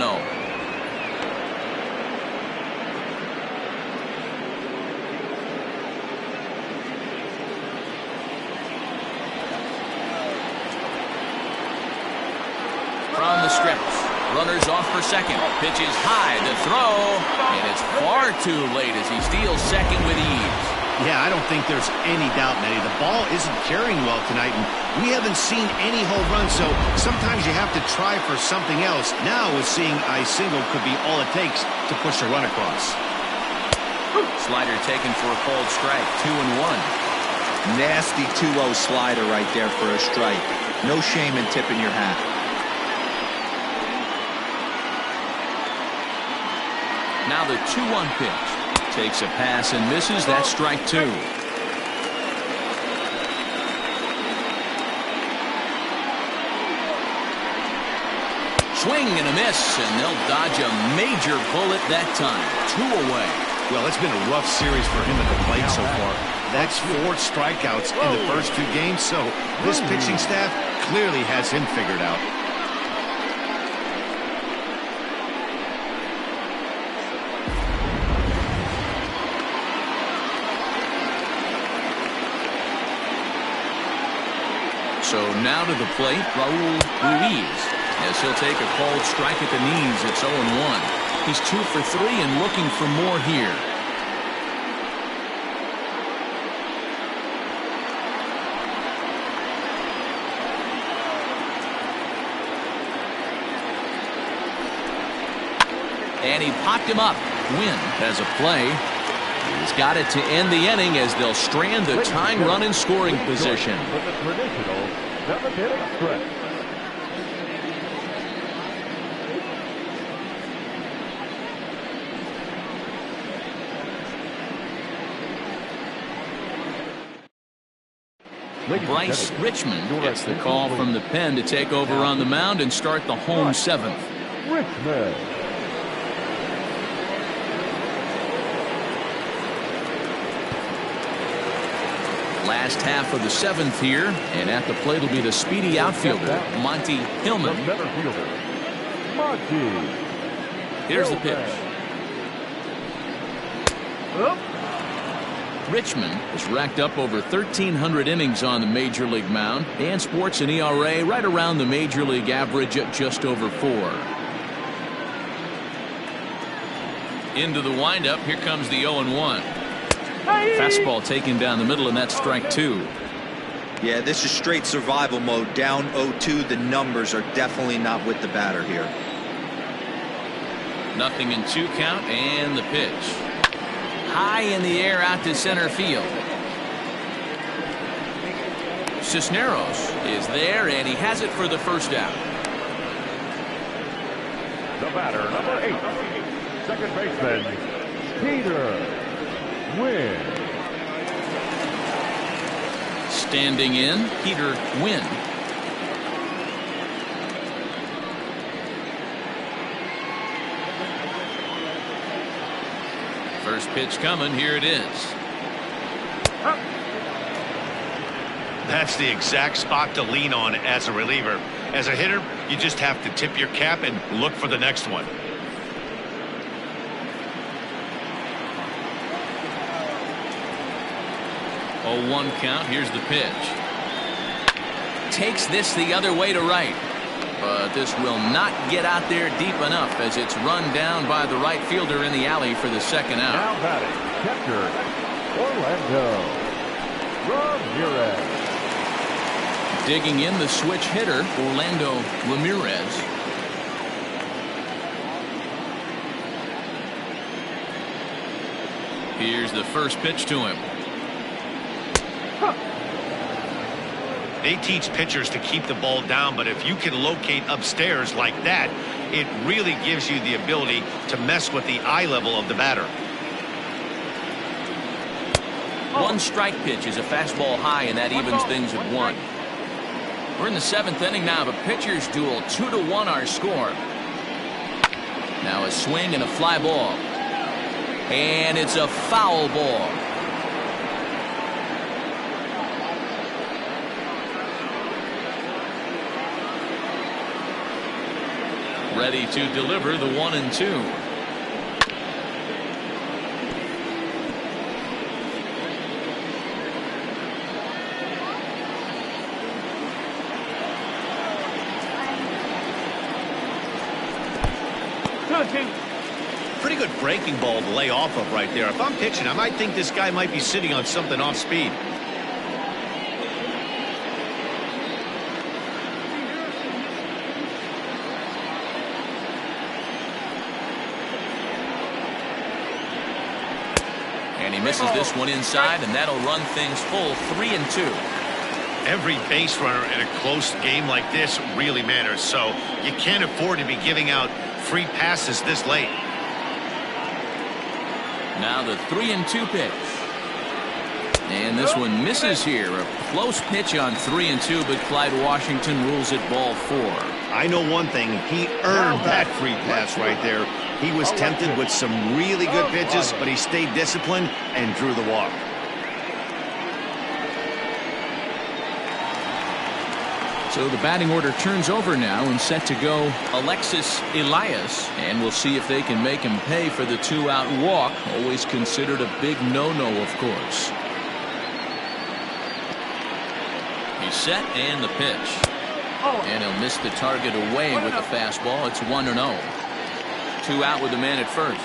From the stretch, runners off for second. Pitch is high, the throw, and it's far too late as he steals second with ease. Yeah, I don't think there's any doubt, Nettie. The ball isn't carrying well tonight, and we haven't seen any home runs, so sometimes you have to try for something else. Now, with seeing a single could be all it takes to push a run across. Slider taken for a called strike, 2-1. Nasty 2-0 slider right there for a strike. No shame in tipping your hat. Now the 2-1 pitch. Takes a pass and misses. That's strike 2. Swing and a miss, and they'll dodge a major bullet that time. 2 away. Well, it's been a rough series for him at the plate so far. That's 4 strikeouts in the first 2 games, so this pitching staff clearly has him figured out. So now to the plate, Raul Ruiz, as he'll take a called strike at the knees. It's 0-1. He's 2 for 3 and looking for more here. And he popped him up. Win has a play. He's got it to end the inning as they'll strand the tying run in scoring position. For the traditional 7th-inning stretch. Bryce Richmond gets the call from the pen to take over on the mound and start the home 7th. Richmond. Last half of the 7th here, and at the plate will be the speedy outfielder, Monty Hillman. The center fielder, Monty. Here's the pitch. Richmond has racked up over 1,300 innings on the major league mound and sports an ERA right around the major league average at just over 4. Into the windup. Here comes the 0-1. Fastball taken down the middle, and that's strike 2. Yeah, this is straight survival mode. Down 0-2. The numbers are definitely not with the batter here. 0-2 count, and the pitch. High in the air out to center field. Cisneros is there, and he has it for the first out. The batter, number 8, second baseman, Peter Wynn. Standing in, Peter Wynn. First pitch coming. Here it is. That's the exact spot to lean on as a reliever. As a hitter, you just have to tip your cap and look for the next one. 0-1 count. Here's the pitch. Takes this the other way to right. But this will not get out there deep enough as it's run down by the right fielder in the alley for the second out. Now batting, catcher, Orlando Ramirez. Digging in the switch hitter, Orlando Ramirez. Here's the first pitch to him. They teach pitchers to keep the ball down, but if you can locate upstairs like that, it really gives you the ability to mess with the eye level of the batter. One strike pitch is a fastball high, and that evens things at 1. We're in the 7th inning now of a pitcher's duel. 2-1 our score. Now a swing and a fly ball. And it's a foul ball. Ready to deliver the 1-2. Pretty good breaking ball to lay off of right there. If I'm pitching, I might think this guy might be sitting on something off speed. And he misses this one inside, and that'll run things full. 3-2. Every base runner in a close game like this really matters, so you can't afford to be giving out free passes this late. Now the 3-2 pitch. And this one misses here. A close pitch on 3-2, but Clyde Washington rules it ball 4. I know one thing. He earned that free pass right there. He was tempted with some really good pitches, but he stayed disciplined and drew the walk. So the batting order turns over now, and set to go Alexis Elias, and we'll see if they can make him pay for the 2-out walk. Always considered a big no-no, of course. He's set, and the pitch. And he'll miss the target away with the fastball. It's 1-0. 2 out with the man at first.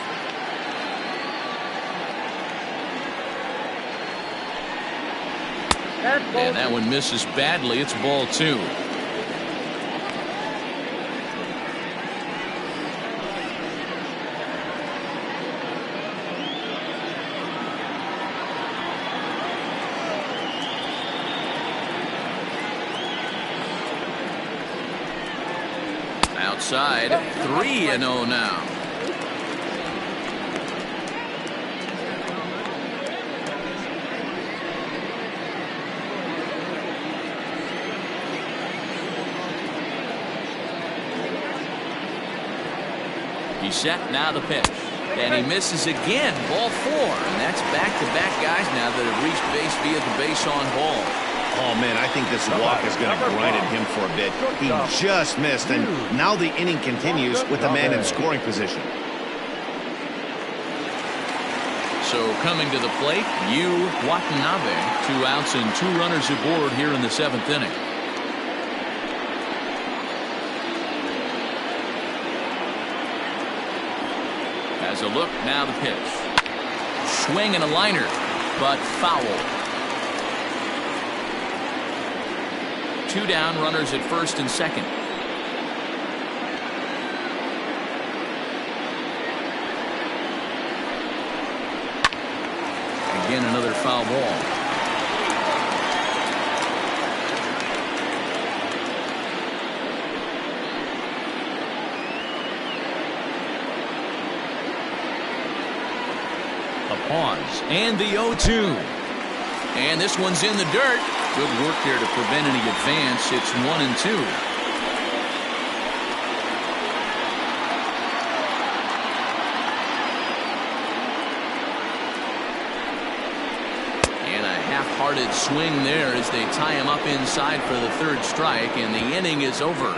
And that one misses badly. It's ball 2. Outside, 3-0 now. He's set, now the pitch. And he misses again, ball 4. And that's back-to-back guys now that have reached base via the base on ball. Oh, man, I think this walk is going to grind at him for a bit. He just missed, and now the inning continues with the man in scoring position. So coming to the plate, Yu Watanabe. 2 outs and 2 runners aboard here in the 7th inning. As a look, now the pitch. Swing and a liner, but foul. 2 down, runners at first and second. Again, another foul ball. A pause and the 0-2. And this one's in the dirt. Good work there to prevent any advance. It's 1-2. Half-hearted swing there as they tie him up inside for the 3rd strike, and the inning is over.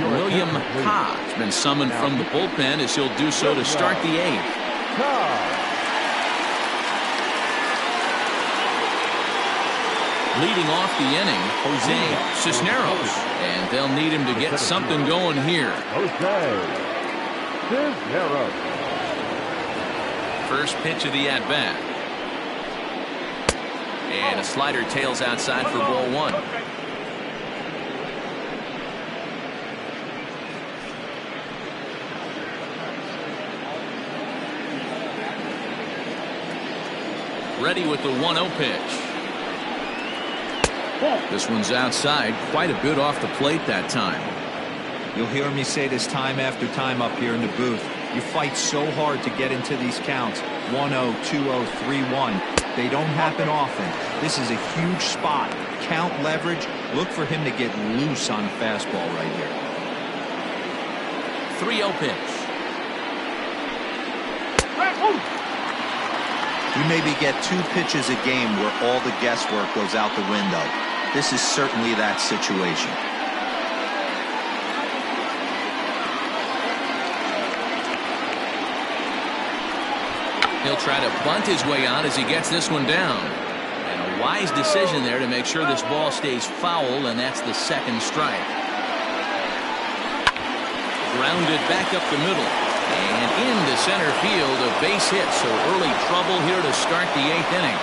William Ha has been summoned from the bullpen as he'll do so to start the 8th. Leading off the inning, Jose Cisneros, and they'll need him to get something going here. Cisneros. First pitch of the at-bat. And a slider tails outside for ball 1. Ready with the 1-0 pitch. This one's outside, quite a bit off the plate that time. You'll hear me say this time after time up here in the booth. You fight so hard to get into these counts. 1-0, 2-0, 3-1. They don't happen often. This is a huge spot. Count leverage. Look for him to get loose on a fastball right here. 3-0 pitch. You maybe get 2 pitches a game where all the guesswork goes out the window. This is certainly that situation. He'll try to bunt his way out as he gets this one down. And a wise decision there to make sure this ball stays foul, and that's the 2nd strike. Grounded back up the middle. And into center field, a base hit, so early trouble here to start the 8th inning.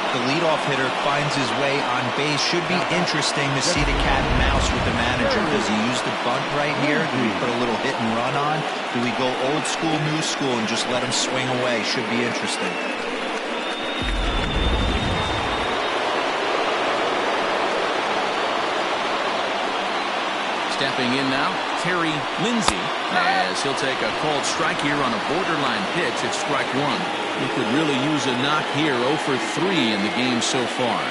The leadoff hitter finds his way on base. Should be interesting to see the cat and mouse with the manager. Does he use the bunt right here? Do we put a little hit and run on? Do we go old school, new school, and just let him swing away? Should be interesting. Stepping in now, Terry Lindsay, as he'll take a called strike here on a borderline pitch at strike 1. He could really use a knock here. 0 for 3 in the game so far.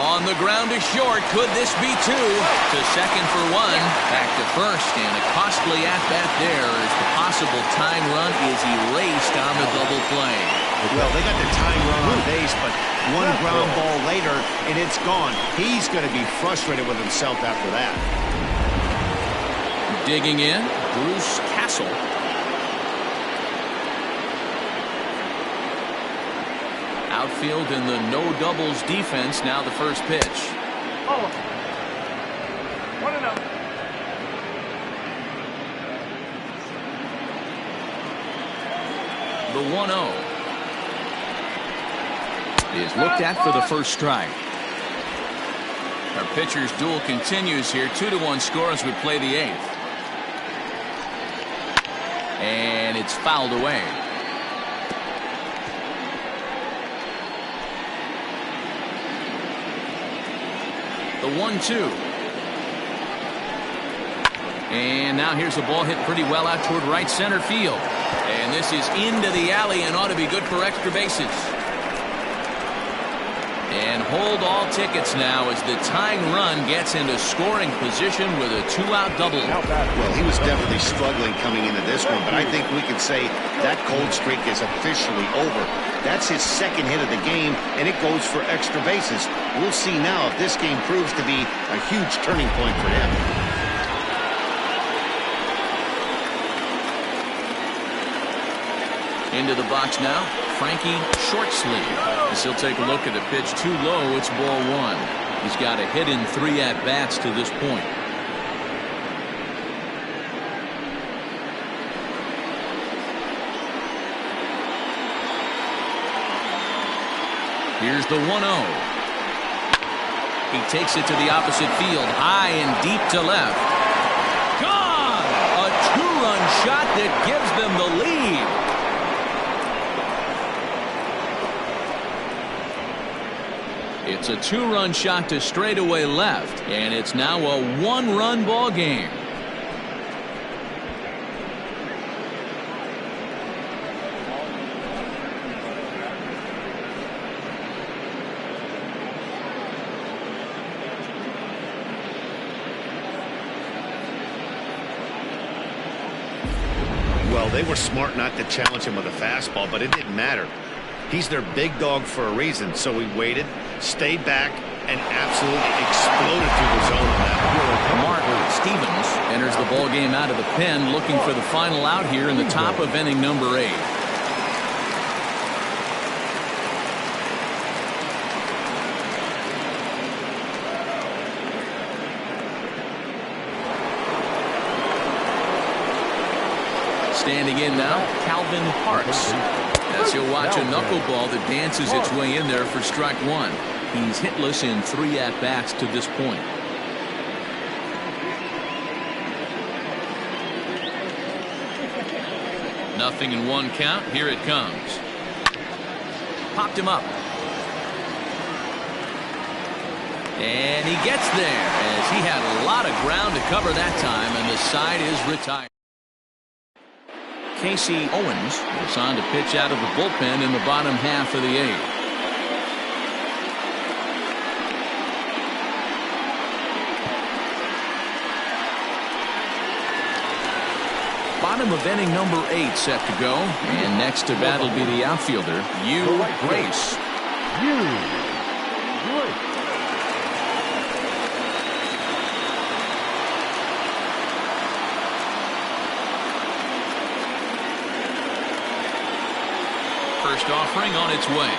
On the ground to short. Could this be 2? To second for 1. Back to first, and a costly at-bat there as the possible time run is erased on the double play. Well, they got the time run on base, but one ground ball later, and it's gone. He's going to be frustrated with himself after that. Digging in, Bruce Castle. Outfield in the no doubles defense. Now the first pitch. Oh. 1-0. The 1-0 is looked at for the first strike. Our pitcher's duel continues here. 2-1 score as we play the 8th. And it's fouled away. The 1-2. And now here's a ball hit pretty well out toward right center field. And this is into the alley and ought to be good for extra bases. And And hold all tickets now as the tying run gets into scoring position with a 2-out double. Well, he was definitely struggling coming into this one, but I think we can say that cold streak is officially over. That's his second hit of the game, and it goes for extra bases. We'll see now if this game proves to be a huge turning point for him. Into the box now, Frankie short sleeve. As he'll take a look at the pitch too low, it's ball one. He's got a hit in 3 at-bats to this point. Here's the 1-0. He takes it to the opposite field, high and deep to left. Gone! A 2-run shot that gives them the lead. It's a 2-run shot to straightaway left, and it's now a 1-run ball game. Well, they were smart not to challenge him with a fastball, but it didn't matter. He's their big dog for a reason, so he waited, stayed back, and absolutely exploded through the zone on that. Mark Stevens enters the ball game out of the pen, looking for the final out here in the top of inning number 8. Standing in now, Calvin Parks. As he'll watch a knuckleball that dances its way in there for strike 1. He's hitless in 3 at-bats to this point. Nothing in 1 count. Here it comes. Popped him up. And he gets there as he had a lot of ground to cover that time, and the side is retired. Casey Owens is on to pitch out of the bullpen in the bottom half of the 8th. Bottom of inning number 8 set to go, and next to bat will be the outfielder, Hugh Grace. First offering on its way.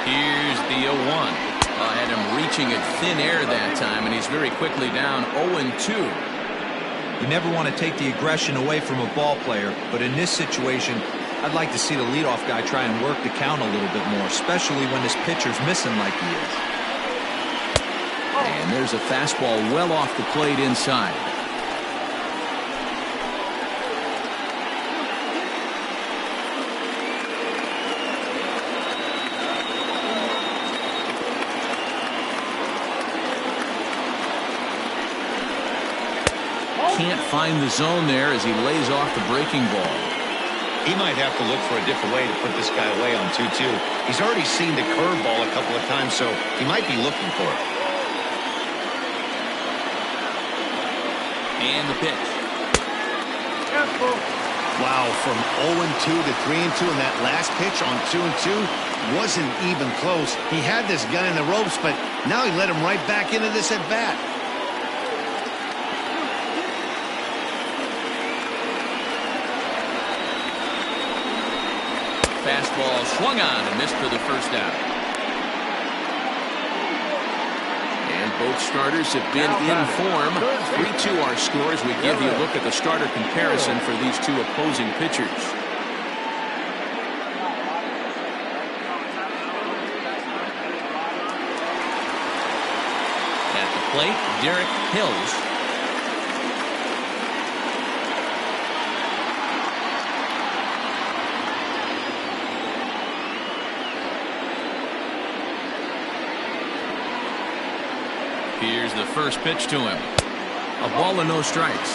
Here's the 0-1. Had him reaching at thin air that time, and he's very quickly down 0-2. You never want to take the aggression away from a ball player, but in this situation, I'd like to see the leadoff guy try and work the count a little bit more, especially when this pitcher's missing like he is. And there's a fastball well off the plate inside. Can't find the zone there as he lays off the breaking ball. He might have to look for a different way to put this guy away on 2-2. He's already seen the curveball a couple of times, so he might be looking for it. And the pitch. Wow, from 0-2 to 3-2, and that last pitch on 2-2 wasn't even close. He had this guy in the ropes, but now he let him right back into this at bat. Fastball swung on and missed for the first out. And both starters have been in form. 3-2 our scores. We give you a look at the starter comparison for these two opposing pitchers. At the plate, Derek Hills. Here's the first pitch to him. A ball and no strikes.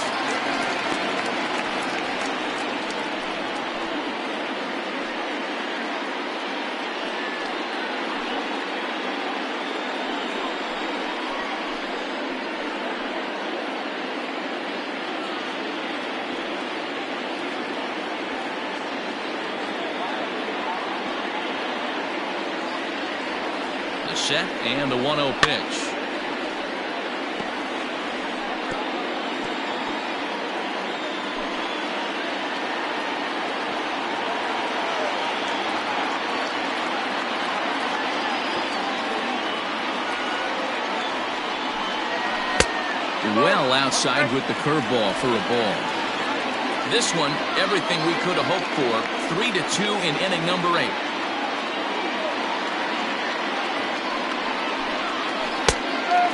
The set and the 1-0 pitch. Well outside with the curveball for a ball. This one, everything we could have hoped for. 3-2 in inning number 8.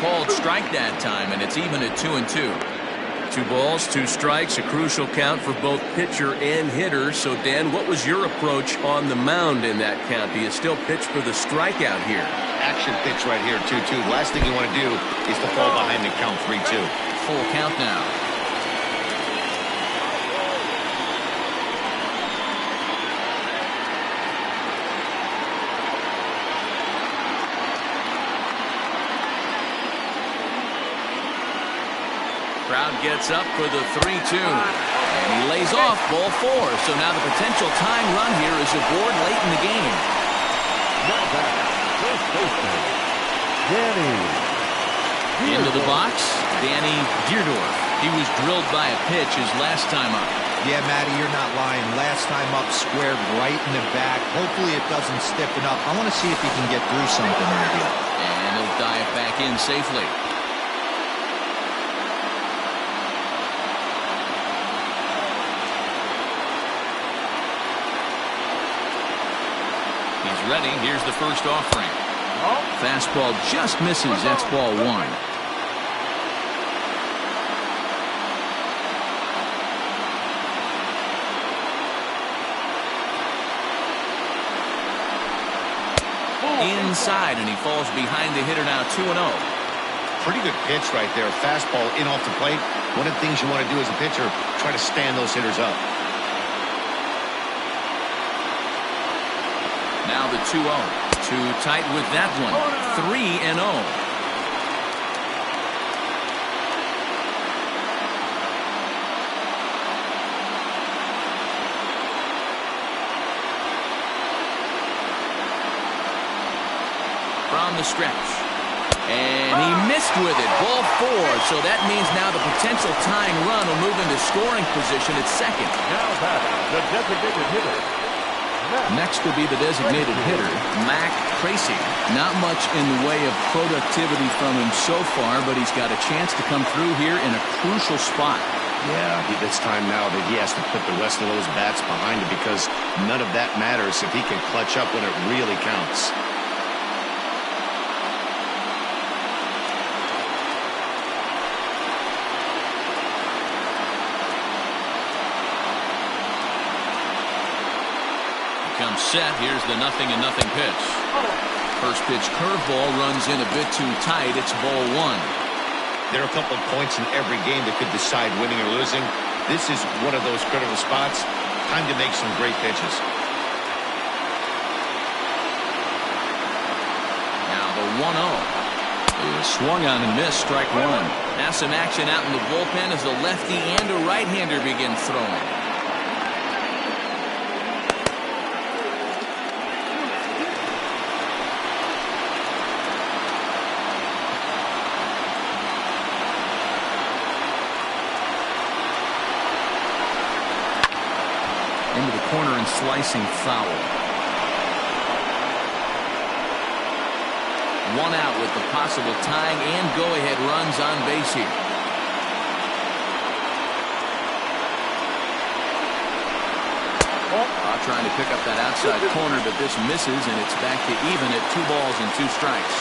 Called strike that time, and it's even at 2-2. 2 balls, 2 strikes, a crucial count for both pitcher and hitter. So, Dan, what was your approach on the mound in that count? Do you still pitch for the strikeout here? Action pitch right here, 2-2. The last thing you want to do is to fall behind and count 3-2. Full count now. Crowd gets up for the 3-2. And he lays off ball 4. So now the potential tying run here is aboard late in the game. Into the box, Danny Deerdorf. He was drilled by a pitch his last time up. Yeah, Matty, you're not lying. Last time up, squared right in the back. Hopefully it doesn't stiffen up. I want to see if he can get through something right here. And he'll dive back in safely. He's ready. Here's the first offering. Fastball just misses. That's ball 1. Inside, and he falls behind the hitter now. 2-0. Pretty good pitch right there. Fastball in off the plate. One of the things you want to do as a pitcher, try to stand those hitters up. Now the 2-0. Too tight with that one. 3-0. From the stretch. And he missed with it. Ball 4. So that means now the potential tying run will move into scoring position at second. Now batting, the designated hitter. Next will be the designated hitter, Mac Tracy. Not much in the way of productivity from him so far, but he's got a chance to come through here in a crucial spot. Yeah, it's time now that he has to put the rest of those bats behind him, because none of that matters if he can clutch up when it really counts. Comes set. Here's the 0-0 pitch. First pitch curveball runs in a bit too tight. It's ball 1. There are a couple of points in every game that could decide winning or losing. This is one of those critical spots. Time to make some great pitches. Now the 1-0 is swung on and missed. Strike 1. Now some action out in the bullpen as a lefty and a right-hander begin throwing. Into the corner and slicing foul. 1 out with the possible tying and go-ahead runs on base here. Trying to pick up that outside corner, but this misses, and it's back to even at 2 balls and 2 strikes.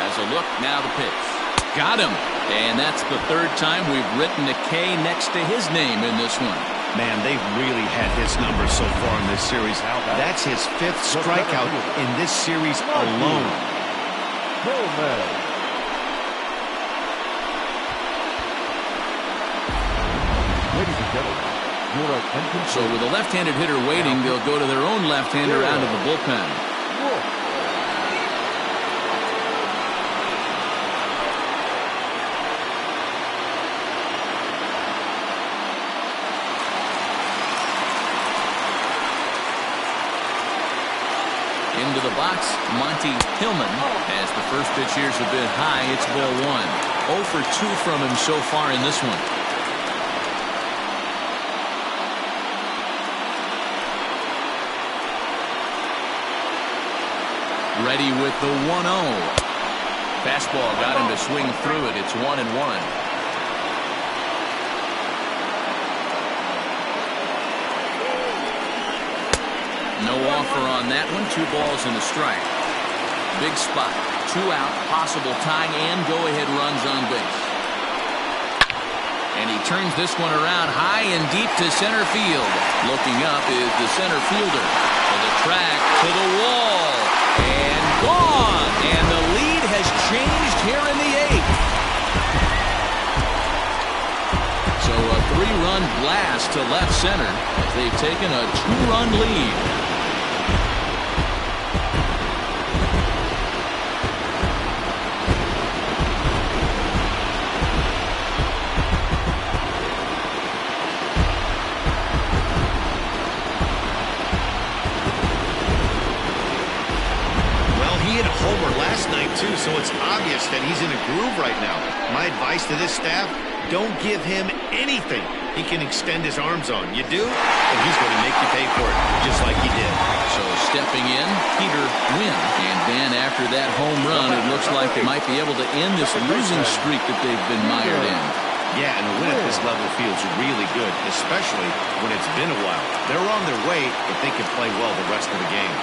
As a look, now the pitch. Got him. And that's the third time we've written a K next to his name in this one. Man, they've really had his numbers so far in this series. That's his 5th strikeout in this series alone. Ladies and gentlemen, your attention. So with a left-handed hitter waiting, they'll go to their own left-hander out of the bullpen. Into the box, Monty Hillman, as the first pitch here's a bit high. It's ball 1. 0 for 2 from him so far in this one. Ready with the 1-0. Fastball got him to swing through it. It's 1-1. No offer on that one. 2 balls and a strike. Big spot. 2 out. Possible tying and go-ahead runs on base. And he turns this one around high and deep to center field. Looking up is the center fielder. To the track, to the wall. And gone. And the lead has changed here in the 8th. So a 3-run blast to left center. They've taken a 2-run lead. So it's obvious that he's in a groove right now. My advice to this staff, don't give him anything he can extend his arms on. You do, and he's going to make you pay for it, just like he did. So stepping in, Peter Wynn. And then after that home run, it looks like they might be able to end this losing streak that they've been mired in. Yeah, and a win at this level feels really good, especially when it's been a while. They're on their way if they can play well the rest of the game.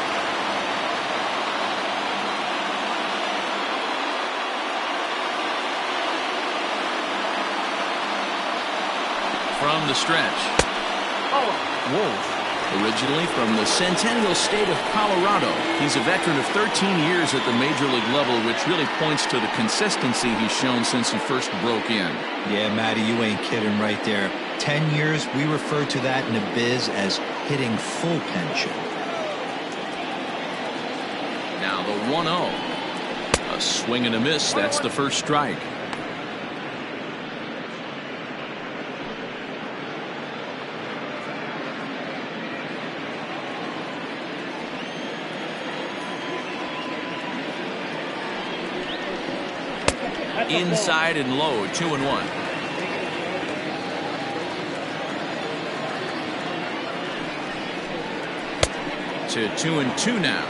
From the stretch, Wolf, originally from the Centennial State of Colorado. He's a veteran of 13 years at the major league level, which really points to the consistency he's shown since he first broke in. Yeah, Matty, you ain't kidding right there. 10 years, we refer to that in the biz as hitting full pension. Now the 1-0. A swing and a miss. That's the first strike. Inside and low, 2-1. To 2-2 now.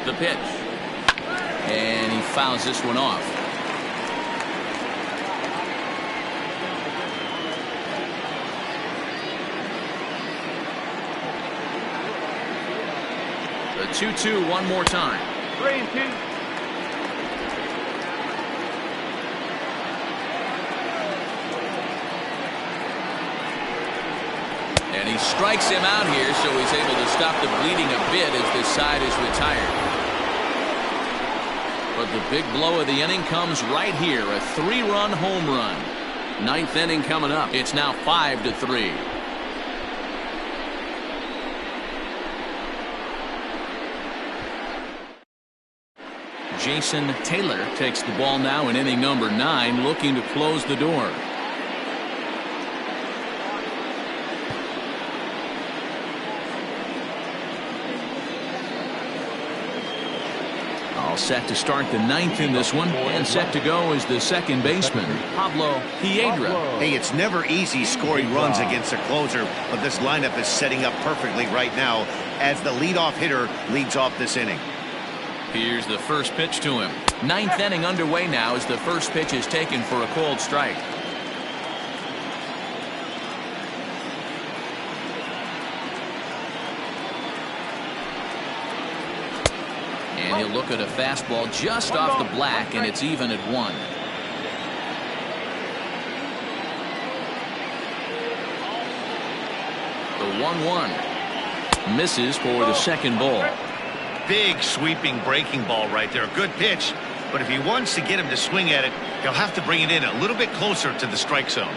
The pitch. And he fouls this one off. The 2-2 one more time. 3-2. And he strikes him out here, so he's able to stop the bleeding a bit as this side is retired. But the big blow of the inning comes right here. A 3-run home run. 9th inning coming up. It's now 5-3. Jason Taylor takes the ball now in inning number 9, looking to close the door. All set to start the 9th in this one, and set to go is the second baseman, Pablo Piedra. Hey, it's never easy scoring runs against a closer, but this lineup is setting up perfectly right now as the leadoff hitter leads off this inning. Here's the first pitch to him. 9th inning underway now as the first pitch is taken for a called strike. And he'll look at a fastball just off the black, and it's even at 1. The 1-1 misses for the second ball. Big sweeping breaking ball right there. Good pitch. But if he wants to get him to swing at it, he'll have to bring it in a little bit closer to the strike zone.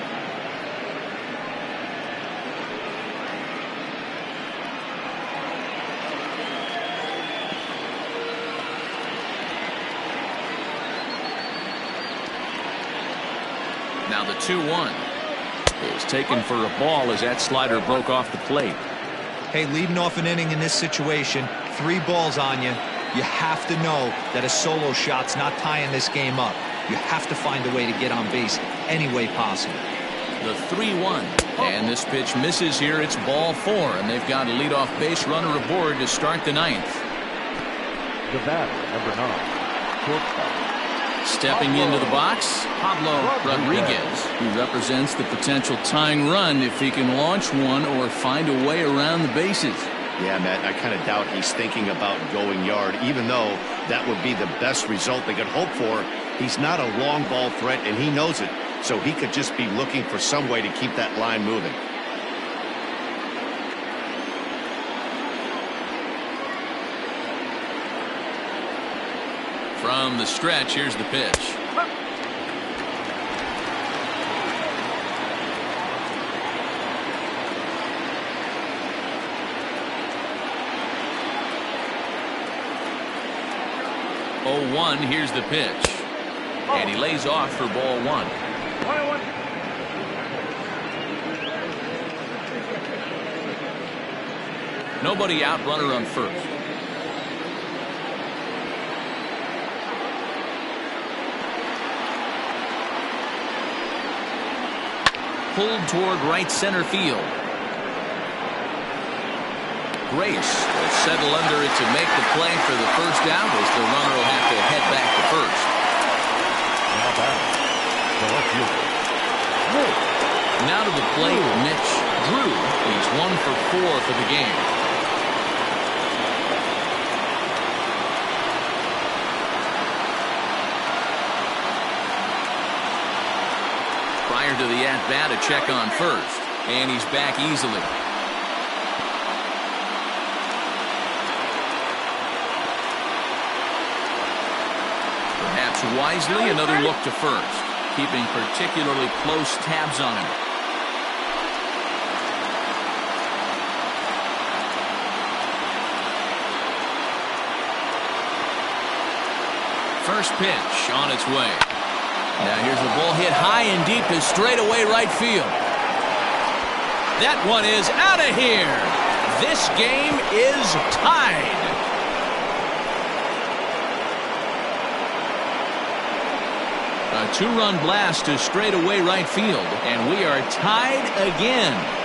Now the 2-1 is taken for a ball as that slider broke off the plate. Hey, leading off an inning in this situation, 3 balls on you. You have to know that a solo shot's not tying this game up. You have to find a way to get on base any way possible. The 3-1, and this pitch misses here. It's ball 4, and they've got a leadoff base runner aboard to start the 9th. The batter, number 9, shortstop. Stepping into the box, Pablo Rodriguez, who represents the potential tying run if he can launch one or find a way around the bases. Yeah, Matt, I kind of doubt he's thinking about going yard, even though that would be the best result they could hope for. He's not a long ball threat, and he knows it, so he could just be looking for some way to keep that line moving. From the stretch, here's the pitch. Oh, 1, here's the pitch. And he lays off for ball 1. Nobody out, runner on first. Pulled toward right center field. Grace will settle under it to make the play for the first out, as the runner will have to head back to first. Now batter, the left fielder, Drew. Now to the plate, Mitch Drew. He's 1 for 4 for the game. Prior to the at-bat, a check on first, and he's back easily. Perhaps wisely, another look to first, keeping particularly close tabs on him. First pitch on its way. Now here's a ball hit high and deep to straightaway right field. That one is out of here. This game is tied. A 2-run blast to straightaway right field, and we are tied again.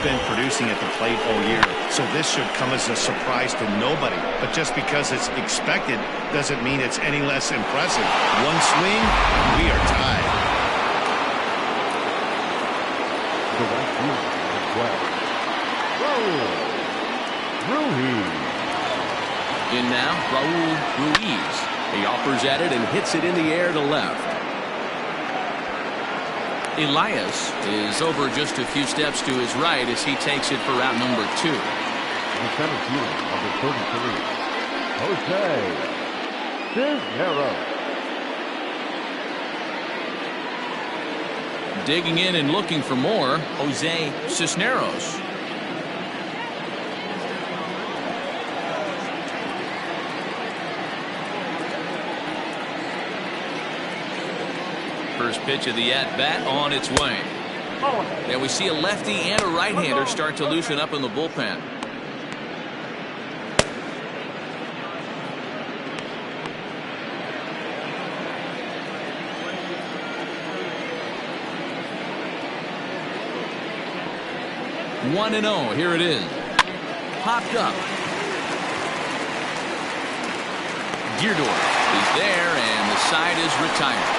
Been producing at the plate all year, so this should come as a surprise to nobody. But just because it's expected doesn't mean it's any less impressive. One swing, we are tied. The right fielder, Ruiz. In now, Raul Ruiz. He offers at it and hits it in the air to left. Elias is over just a few steps to his right as he takes it for route number 2. The center fielder, number 33, Jose Cisneros. Digging in and looking for more, Jose Cisneros. First pitch of the at-bat on its way. Now we see a lefty and a right-hander start to loosen up in the bullpen. One and 0. Here it is. popped up. Deardorff is there, and the side is retired.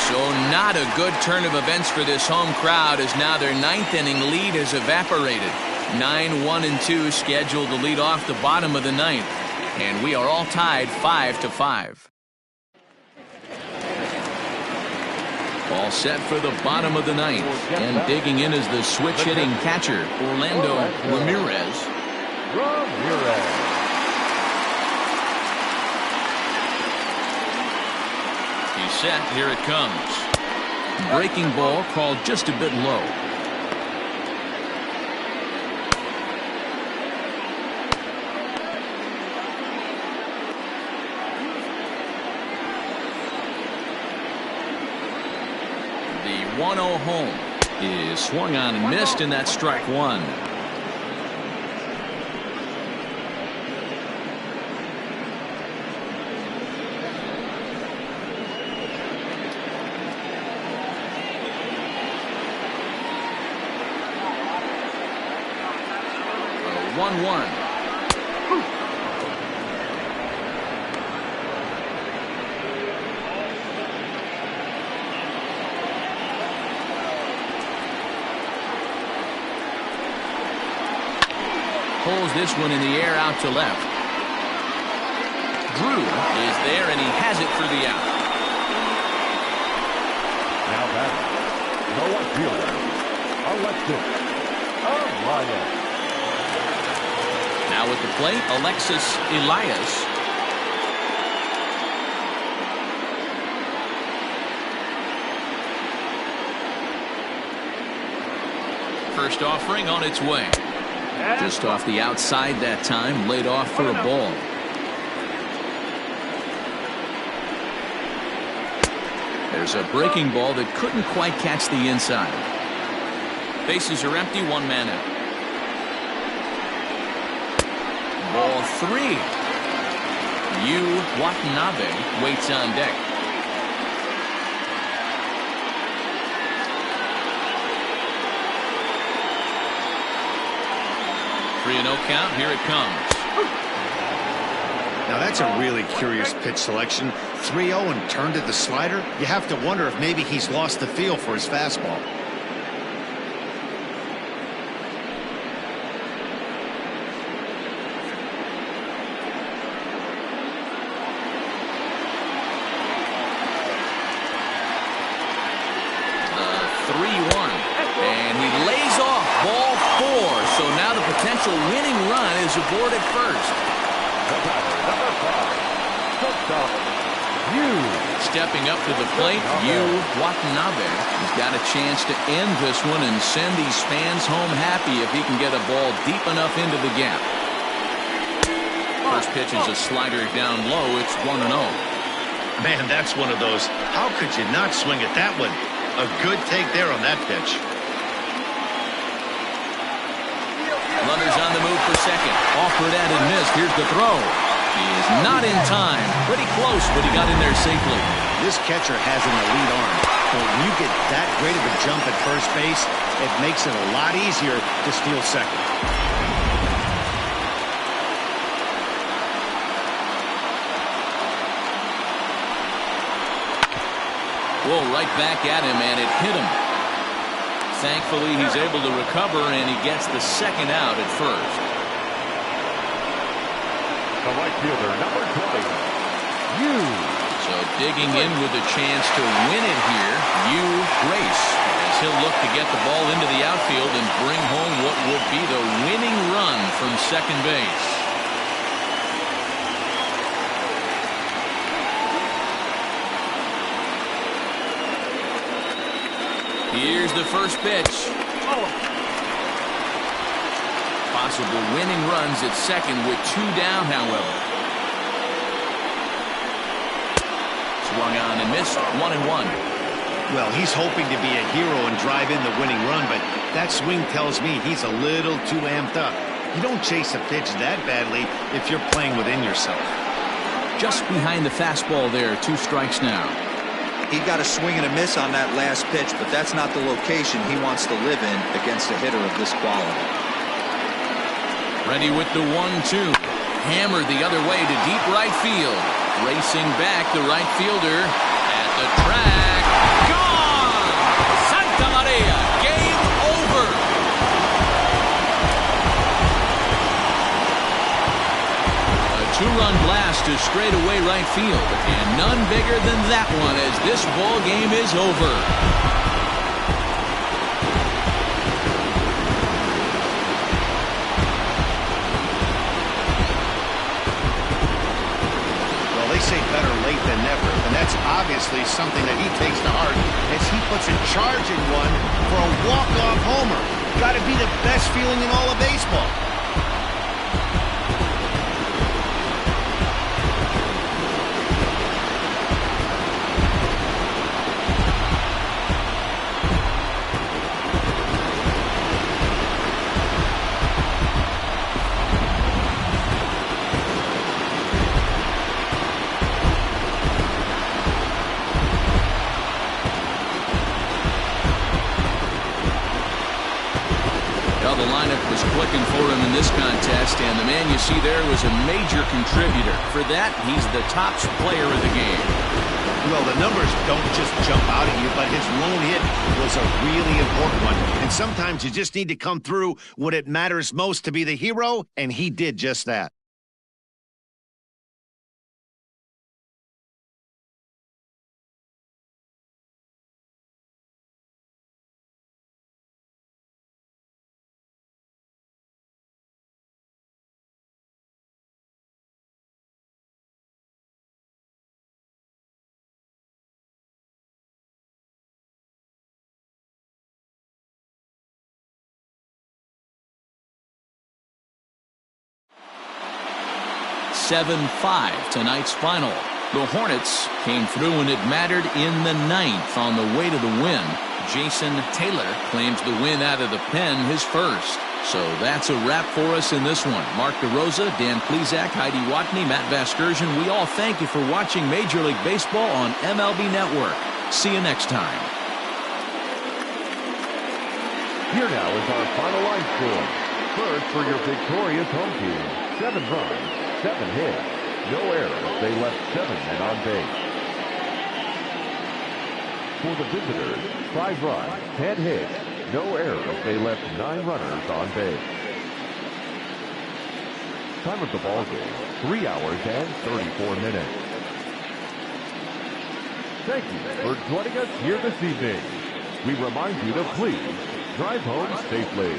So not a good turn of events for this home crowd, as now their ninth inning lead has evaporated. 9-1-2 scheduled to lead off the bottom of the ninth, and we are all tied 5-5. All set for the bottom of the ninth, and digging in is the switch-hitting catcher, Orlando Ramirez. He's set. Here it comes. Breaking ball called just a bit low. The 1-0 home is swung on and missed, and that's strike one. A 1-1. Pulls this one in the air out to left. Drew is there, and he has it for the out. Now batting, no left fielder, Alexis Elias. Now at the plate, Alexis Elias. First offering on its way. Just off the outside that time, laid off for a ball. There's a breaking ball that couldn't quite catch the inside. Bases are empty, one man out. Ball three. Yu Watanabe waits on deck. 3-0 count. Here it comes. Now that's a really curious pitch selection. 3-0 and turned to the slider. You have to wonder if maybe he's lost the feel for his fastball. Potential winning run is aboard at first. Stepping up to the plate, Yu Watanabe has got a chance to end this one and send these fans home happy if he can get a ball deep enough into the gap. First pitch is a slider down low. It's 1-0. Man, that's one of those. How could you not swing at that one? A good take there on that pitch. Runners on the move for second. Offered at and missed. Here's the throw. He is not in time. Pretty close, but he got in there safely. This catcher has an elite arm. But when you get that great of a jump at first base, it makes it a lot easier to steal second. Whoa, right back at him, and it hit him. Thankfully, he's able to recover, and he gets the second out at first. The right fielder, number 20, Yu. So digging in with a chance to win it here, Yu Grace, as he'll look to get the ball into the outfield and bring home what would be the winning run from second base. Here's the first pitch. Possible winning runs at second with two down, however. Swung on and missed. 1-1. Well, he's hoping to be a hero and drive in the winning run, but that swing tells me he's a little too amped up. You don't chase a pitch that badly if you're playing within yourself. Just behind the fastball there. 2 strikes now. He got a swing and a miss on that last pitch, but that's not the location he wants to live in against a hitter of this quality. Ready with the 1-2. Hammered the other way to deep right field. Racing back, the right fielder at the track. Gone! Santa Maria, game over. A 2-run blast to straightaway right field, and none bigger than that one as this ball game is over. Say better late than never, and that's obviously something that he takes to heart as he puts a charging one for a walk-off homer. Got to be the best feeling in all of baseball. The lineup was clicking for him in this contest, and the man you see there was a major contributor. For that, he's the top player of the game. Well, the numbers don't just jump out at you, but his lone hit was a really important one. And sometimes you just need to come through when it matters most to be the hero, and he did just that. (7-5) tonight's final. The Hornets came through when it mattered in the 9th on the way to the win. Jason Taylor claims the win out of the pen, his first. So that's a wrap for us in this one. Mark DeRosa, Dan Plesac, Heidi Watney, Matt Vasgersian, we all thank you for watching Major League Baseball on MLB Network. See you next time. Here now is our final line score. First for your victorious home team, 7 runs, 7 hits, no errors. They left 7 men on base. For the visitors, 5 runs, 10 hits, no errors. They left 9 runners on base. Time of the ball game, 3 hours and 34 minutes. Thank you for joining us here this evening. We remind you to please drive home safely.